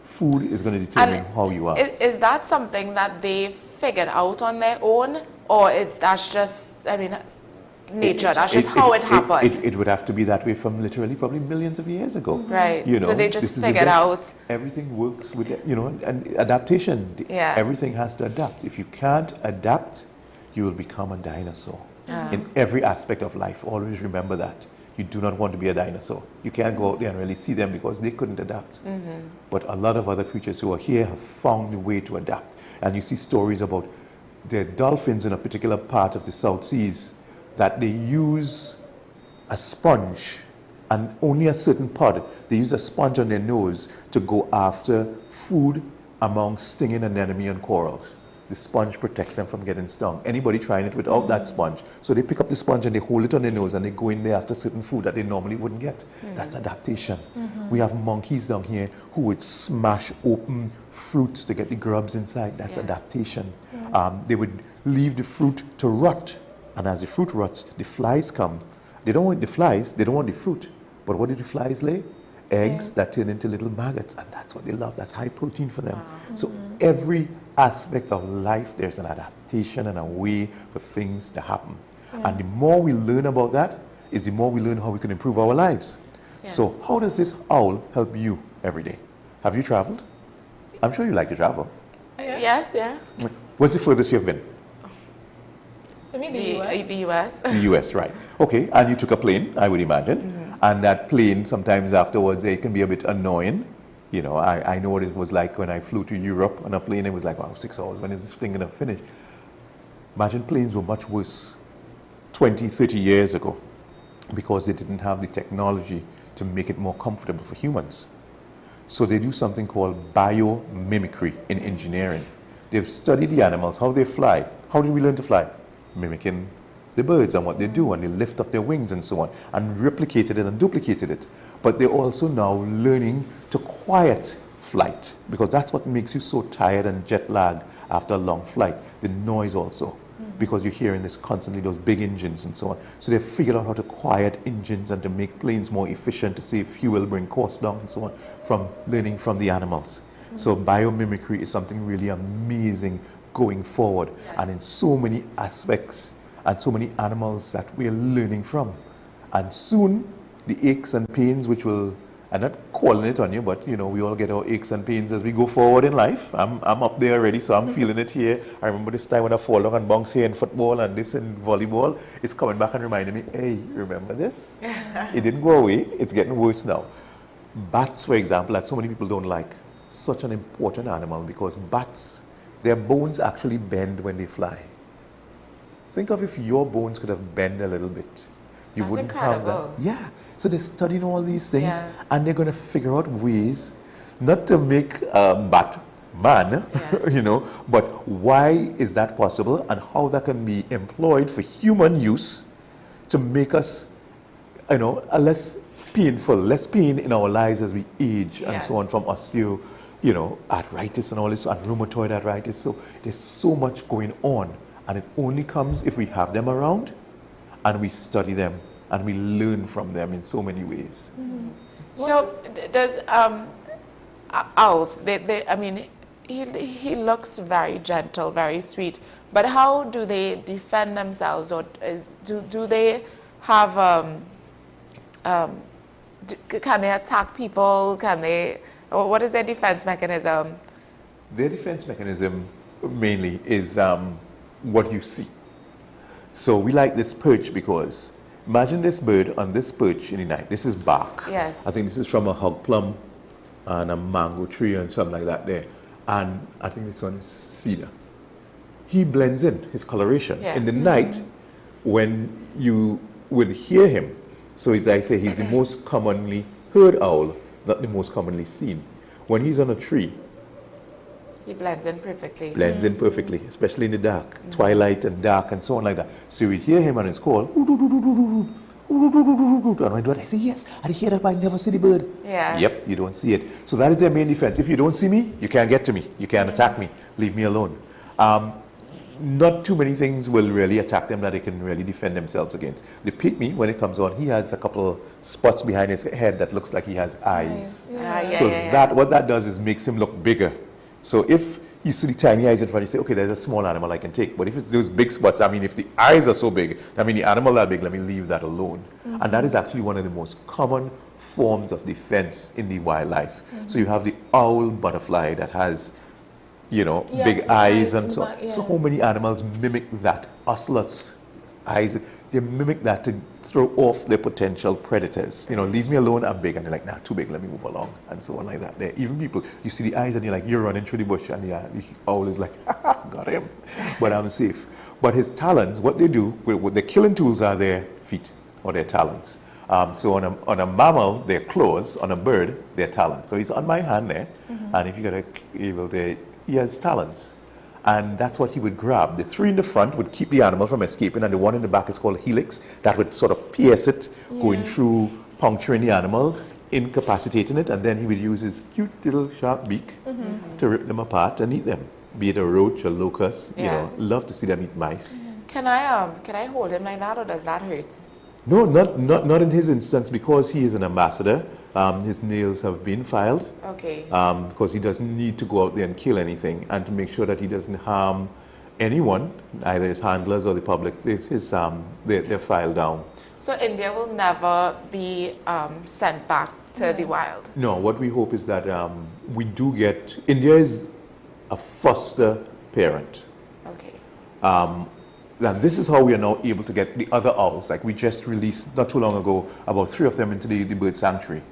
food is going to determine how you are. Is that something that they figured out on their own, or is that's just, I mean, nature, that's just how it happened? It would have to be that way from literally probably millions of years ago. Right, you know, so they just figured out. Everything works with, you know, and adaptation. Everything has to adapt. If you can't adapt, you will become a dinosaur. In every aspect of life, always remember that. You do not want to be a dinosaur. You can't go out there and really see them because they couldn't adapt. But a lot of other creatures who are here have found a way to adapt. And you see stories about the dolphins in a particular part of the South Seas that they use a sponge, and only a certain part, they use a sponge on their nose to go after food among stinging anemone and corals. The sponge protects them from getting stung. Anybody trying it without that sponge, so they pick up the sponge and they hold it on their nose and they go in there after certain food that they normally wouldn't get. That's adaptation. We have monkeys down here who would smash open fruits to get the grubs inside. That's adaptation. They would leave the fruit to rot, and as the fruit rots, the flies come. They don't want the flies, they don't want the fruit. But what do the flies lay? Eggs that turn into little maggots, and that's what they love. That's high protein for them. So every aspect of life, there's an adaptation and a way for things to happen. And the more we learn about that, is the more we learn how we can improve our lives. So how does this owl help you every day? Have you traveled? I'm sure you like to travel. Yes, What's the furthest you've been? I mean the US. The US, right. Okay, and you took a plane, I would imagine. And that plane, sometimes afterwards, it can be a bit annoying. You know, I know what it was like when I flew to Europe on a plane. It was like, wow, 6 hours, when is this thing going to finish? Imagine planes were much worse 20, 30 years ago because they didn't have the technology to make it more comfortable for humans. So they do something called biomimicry in engineering. They've studied the animals, how they fly. How did we learn to fly? Mimicking the birds and what they do, and they lift up their wings and so on, and replicated it and duplicated it. But they're also now learning to quiet flight, because that's what makes you so tired and jet lag after a long flight. The noise also, because you're hearing this constantly, those big engines and so on. So they've figured out how to quiet engines and to make planes more efficient, to save fuel, bring costs down and so on, from learning from the animals. So biomimicry is something really amazing going forward, and in so many aspects and so many animals that we're learning from. And soon the aches and pains, which will, I'm not calling it on you, but you know, we all get our aches and pains as we go forward in life. I'm up there already, so I'm feeling it here. I remember this time when I fall down and bounce here in football and this in volleyball. It's coming back and reminding me, hey, remember this? It didn't go away, it's getting worse now. Bats, for example, that so many people don't like. Such an important animal, because bats, their bones actually bend when they fly. Think of if your bones could have bent a little bit. You That's wouldn't incredible. have that. Yeah. So they're studying all these things, and they're going to figure out ways not to make Batman, you know, but why is that possible and how that can be employed for human use to make us, you know, less pain in our lives as we age and so on, from osteo, you know, arthritis and all this, and rheumatoid arthritis. So there's so much going on. And it only comes if we have them around and we study them and we learn from them in so many ways. So does owls, I mean, he looks very gentle, very sweet, but how do they defend themselves, or do they have, can they attack people, or what is their defense mechanism? Their defense mechanism mainly is what you see. So we like this perch because imagine this bird on this perch in the night. This is bark. Yes. I think this is from a hog plum and a mango tree and something like that there. And I think this one is cedar. he blends in his coloration. Yeah. In the night, when you will hear him, so as I say, he's the most commonly heard owl, not the most commonly seen. When he's on a tree, he blends in perfectly. Blends in perfectly, especially in the dark, twilight and dark and so on like that. So we hear him on his call, and when I do it, I say, yes, I hear that, but I never see the bird. Yeah. Yep, you don't see it. So that is their main defense. If you don't see me, you can't get to me. You can't attack me. Leave me alone. Not too many things will really attack them that they can really defend themselves against. The pygmy, when it comes on, he has a couple spots behind his head that looks like he has eyes. What that does is makes him look bigger. So if you see the tiny eyes in front, you say, okay, there's a small animal I can take. But if it's those big spots, I mean, if the eyes are so big, I mean, the animal that big, let me leave that alone. And that is actually one of the most common forms of defense in the wildlife. So you have the owl butterfly that has, you know, big eyes and so on. So how many animals mimic that? Ocelots' eyes, they mimic that to throw off their potential predators. You know, leave me alone, I'm big. And they're like, nah, too big, let me move along. And so on like that. Even people, you see the eyes and you're like, you're running through the bush. And the owl is like, got him. But I'm safe. But his talons, what they do, what their killing tools are their feet or their talons. So on a mammal, their claws. On a bird, their talons. So he's on my hand there. And if you got able to, he has talons. And that's what he would grab. The three in the front would keep the animal from escaping, and the one in the back is called helix. That would sort of pierce it, going through, puncturing the animal, incapacitating it, and then he would use his cute little sharp beak to rip them apart and eat them. Be it a roach, a locust, you know, love to see them eat mice. Can I hold him like that, or does that hurt? No, not in his instance, because he is an ambassador. His nails have been filed. Okay. Because he doesn't need to go out there and kill anything, and to make sure that he doesn't harm anyone, either his handlers or the public. They're filed down. So India will never be sent back to the wild? No, what we hope is that we do get, India is a foster parent. Okay. And this is how we are now able to get the other owls. Like we just released, not too long ago, about 3 of them into the bird sanctuary.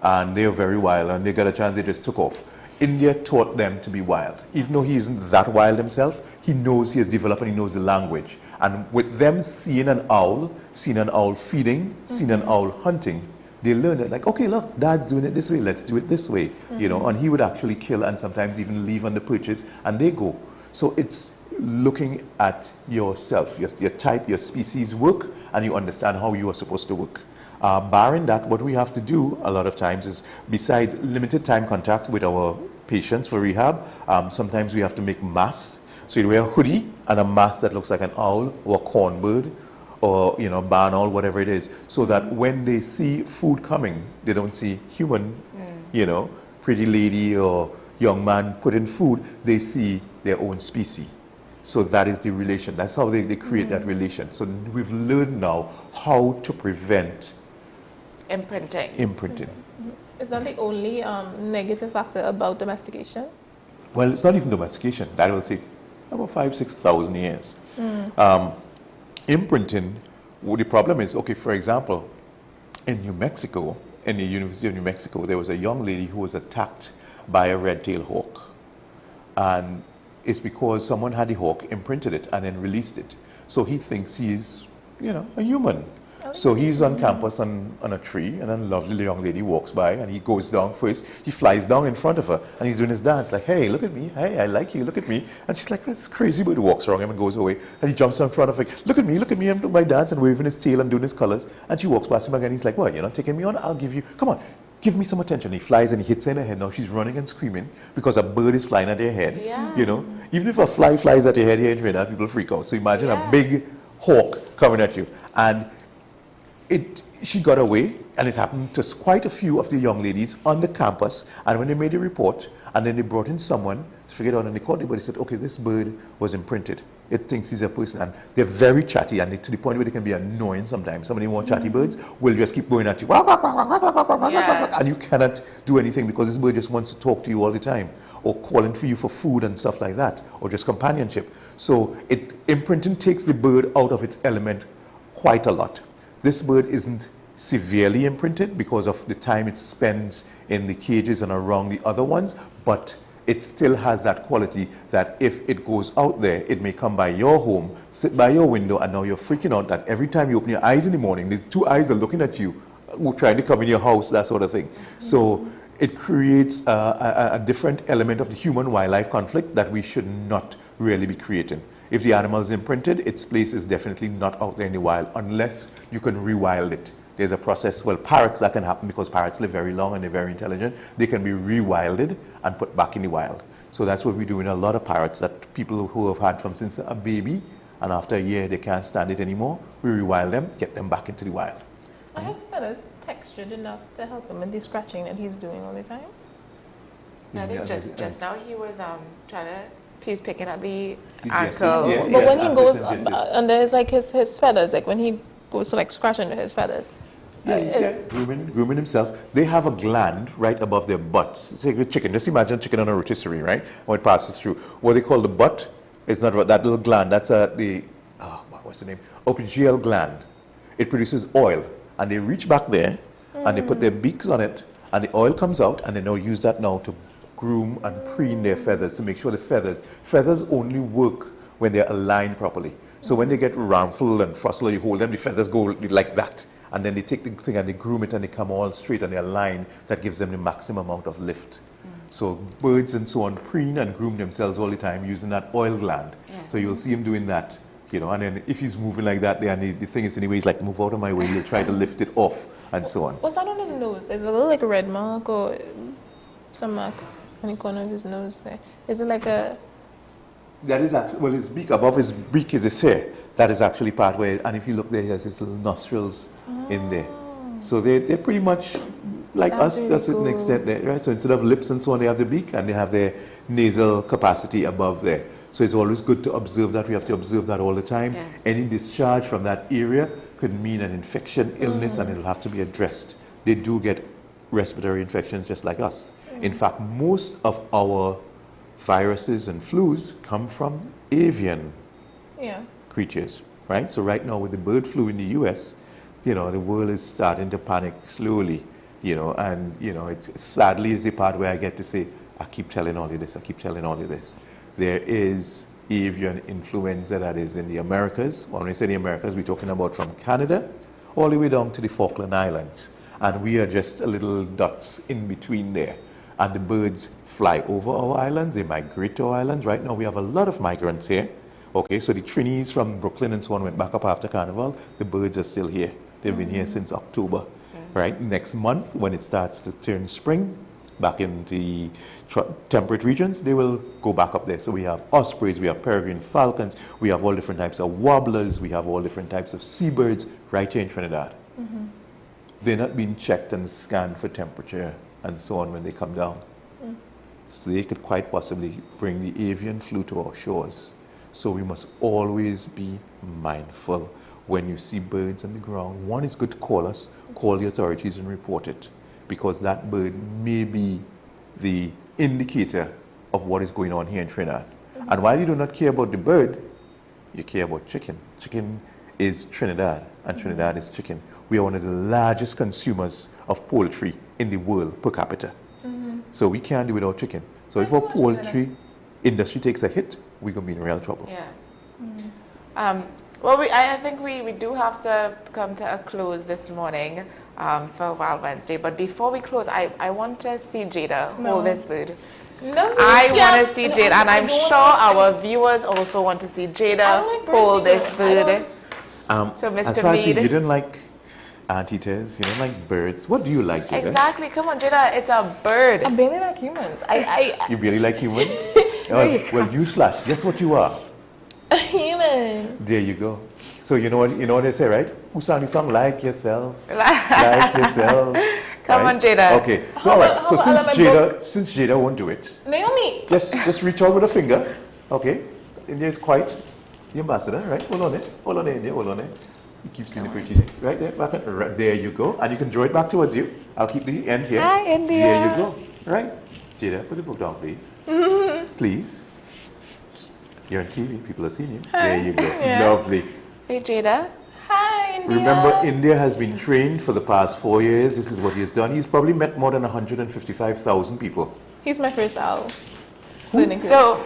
And they are very wild, and they got a chance, they just took off. India taught them to be wild. Even though he isn't that wild himself, he knows, he has developed and he knows the language. And with them seeing an owl feeding, seeing an owl hunting, they learn it like, okay, look, Dad's doing it this way, let's do it this way. You know, and he would actually kill and sometimes even leave on the perches, and they go. So it's looking at yourself, your type, your species work, and you understand how you are supposed to work. Barring that, what we have to do a lot of times is, besides limited time contact with our patients for rehab, sometimes we have to make masks. So you wear a hoodie and a mask that looks like an owl or a cornbird or, you know, barn owl, whatever it is, so that when they see food coming, they don't see human, you know, pretty lady or young man putting food, they see their own species. So that is the relation. That's how they create that relation. So we've learned now how to prevent imprinting. Is that the only negative factor about domestication? Well, it's not even domestication. That will take about 5,000-6,000 years. Imprinting, well, the problem is, okay, for example, in New Mexico, in the University of New Mexico, there was a young lady who was attacked by a red-tailed hawk. And it's because someone had the hawk, imprinted it, and then released it. So he thinks he's, you know, a human. So he's on campus on a tree, and a lovely young lady walks by, and he goes down first. He flies down in front of her, and he's doing his dance, like, hey, look at me. Hey, I like you, look at me. And she's like, this crazy bird, walks around him and goes away. And he jumps down in front of her, look at me, I'm doing my dance, and waving his tail and doing his colors. And she walks past him again. He's like, what, you're not taking me on? I'll give you, come on. Give me some attention. He flies and he hits her in the head. Now she's running and screaming because a bird is flying at her head. Yeah. You know, even if a fly flies at your head here in Trinidad, people freak out. So imagine a big hawk coming at you. And she got away, and it happened to quite a few of the young ladies on the campus. And when they made a report, and then they brought in someone to figure it out, and they called the bird, they said, okay, this bird was imprinted. It thinks he's a person, and they're very chatty, and to the point where they can be annoying sometimes. Some of the more chatty birds will just keep going at you, and you cannot do anything because this bird just wants to talk to you all the time, or calling for you for food and stuff like that, or just companionship. So imprinting takes the bird out of its element quite a lot. This bird isn't severely imprinted because of the time it spends in the cages and around the other ones, but it still has that quality that if it goes out there, it may come by your home, sit by your window, and now you're freaking out that every time you open your eyes in the morning, these two eyes are looking at you, trying to come in your house, that sort of thing. So it creates a different element of the human-wildlife conflict that we should not really be creating. If the animal is imprinted, its place is definitely not out there in the wild unless you can rewild it. There's a process, well, parrots, that can happen because parrots live very long and they're very intelligent. They can be rewilded and put back in the wild. So that's what we do in a lot of parrots, that people who have had from since a baby, and after a year they can't stand it anymore, we rewild them, get them back into the wild. Are his feathers textured enough to help him with the scratching that he's doing all the time? No, I think just now he was trying to, he's picking at the Yes, ankle. yeah, But yes, when he goes yes. under his feathers, like when he goes to like scratch under his feathers, grooming himself. They have a gland right above their butt. It's like a chicken. Just imagine chicken on a rotisserie, right? When it passes through. What they call the butt is not that little gland. That's what's the name? Ophidial gland. It produces oil. And they reach back there and they put their beaks on it and the oil comes out and they now use that now to groom and preen their feathers to make sure the feathers only work when they're aligned properly. So when they get ruffled and frostled, you hold them, the feathers go like that. And then they take the thing and they groom it and they come all straight and they align. That gives them the maximum amount of lift. So birds and so on preen and groom themselves all the time using that oil gland. So you'll see him doing that, you know, and then if he's moving like that, the thing is anyway, he's like, move out of my way, he'll try to lift it off and so on. what's that on his nose? There's a little like red mark or some mark on the corner of his nose there. Is it like a... That is actually, well, his beak, above his beak is his hair. That is actually part where, and if you look there, he has his little nostrils in there. So they're pretty much like us, to a certain extent there, right? So instead of lips and so on, they have the beak and they have their nasal capacity above there. So it's always good to observe that. We have to observe that all the time. Yes. Any discharge from that area could mean an infection, illness, and it'll have to be addressed. They do get respiratory infections just like us. In fact, most of our viruses and flus come from avian creatures, right? So right now with the bird flu in the US, you know, the world is starting to panic slowly, you know, and, you know, it's sadly is the part where I get to say, I keep telling all of this, I keep telling all of this. There is avian influenza that is in the Americas. When we say the Americas, we're talking about from Canada all the way down to the Falkland Islands. And we are just a little dots in between there. And the birds fly over our islands, they migrate to our islands. Right now we have a lot of migrants here. Okay, so the Trinis from Brooklyn and so on went back up after Carnival. The birds are still here. They've been here since October. Right, next month when it starts to turn spring, back in the temperate regions, they will go back up there. So we have ospreys, we have peregrine falcons, we have all different types of warblers, we have all different types of seabirds right here in Trinidad. They're not being checked and scanned for temperature and so on when they come down. So they could quite possibly bring the avian flu to our shores. So we must always be mindful when you see birds on the ground. One, it's good to call us, call the authorities and report it, because that bird may be the indicator of what is going on here in Trinidad. And while you do not care about the bird, you care about chicken. Chicken is Trinidad, and Trinidad is chicken. We are one of the largest consumers of poultry in the world per capita. So we can't do without chicken. So if our poultry industry takes a hit, we're going to be in real trouble. Well, I think we do have to come to a close this morning for Wild Wednesday. But before we close, I want to see Jada hold this bird. I want to see Jada, and I'm sure our viewers also want to see Jada hold this bird. So, Mr. As far as you Mead. didn't like anteaters, you don't like birds. What do you like, Jada? Exactly. Come on, Jada. It's a bird. I barely like humans. You really like humans? Well, newsflash. Guess what you are? A human. There you go. So you know what they say, right? Who sang the song Like Yourself? Like Yourself. Come on, Jada. Okay. So all right. So since Jada won't do it, Naomi. just reach out with a finger. Okay. India is quite the ambassador, right? Hold on it. Hold on it, India. Hold on it. You keep seeing the pretty right there. Back on, right there you go. And you can draw it back towards you. I'll keep the end here. Hi, India. There you go. Right. Jada, put the book down, please. Please. You're on TV. People are seeing you. Hi. There you go. Yeah. Lovely. Hey, Jada. Hi, India. Remember, India has been trained for the past 4 years. This is what he has done. He's probably met more than 155,000 people. He's my first owl. So,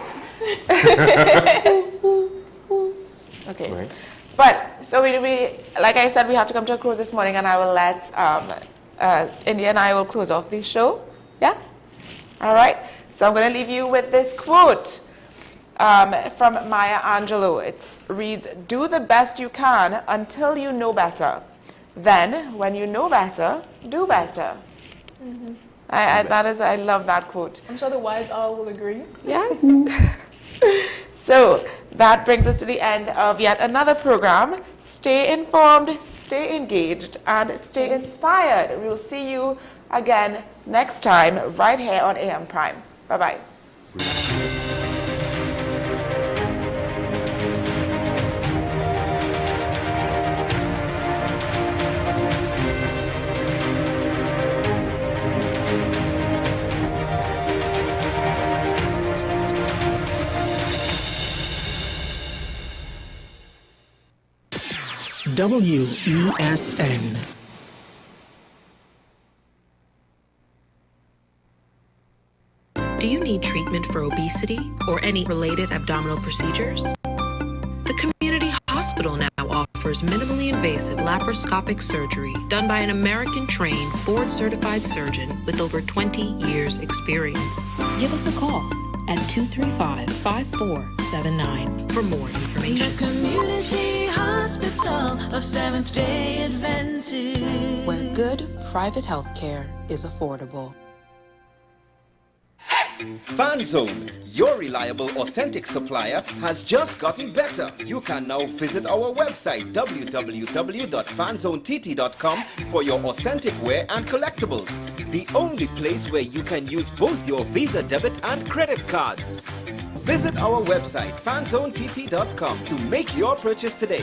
okay. Right. But, so we, like I said, we have to come to a close this morning, and I will let India and I will close off the show. Yeah? All right. So I'm going to leave you with this quote from Maya Angelou. It reads, "Do the best you can until you know better. Then, when you know better, do better." Mm-hmm. I love that quote. I'm sure the wise all will agree. Yes. So that brings us to the end of yet another program. Stay informed, stay engaged, and stay inspired. We'll see you again next time right here on AM Prime. Bye-bye. WESN. Do you need treatment for obesity or any related abdominal procedures? The community hospital now offers minimally invasive laparoscopic surgery done by an American-trained, board-certified surgeon with over 20 years' experience. Give us a call at 235-5479 for more information. The Community Hospital of Seventh-day Adventist, where good private health care is affordable. FanZone, your reliable, authentic supplier, has just gotten better. You can now visit our website www.fanzonett.com for your authentic wear and collectibles. The only place where you can use both your Visa debit and credit cards. Visit our website fanzonett.com to make your purchase today.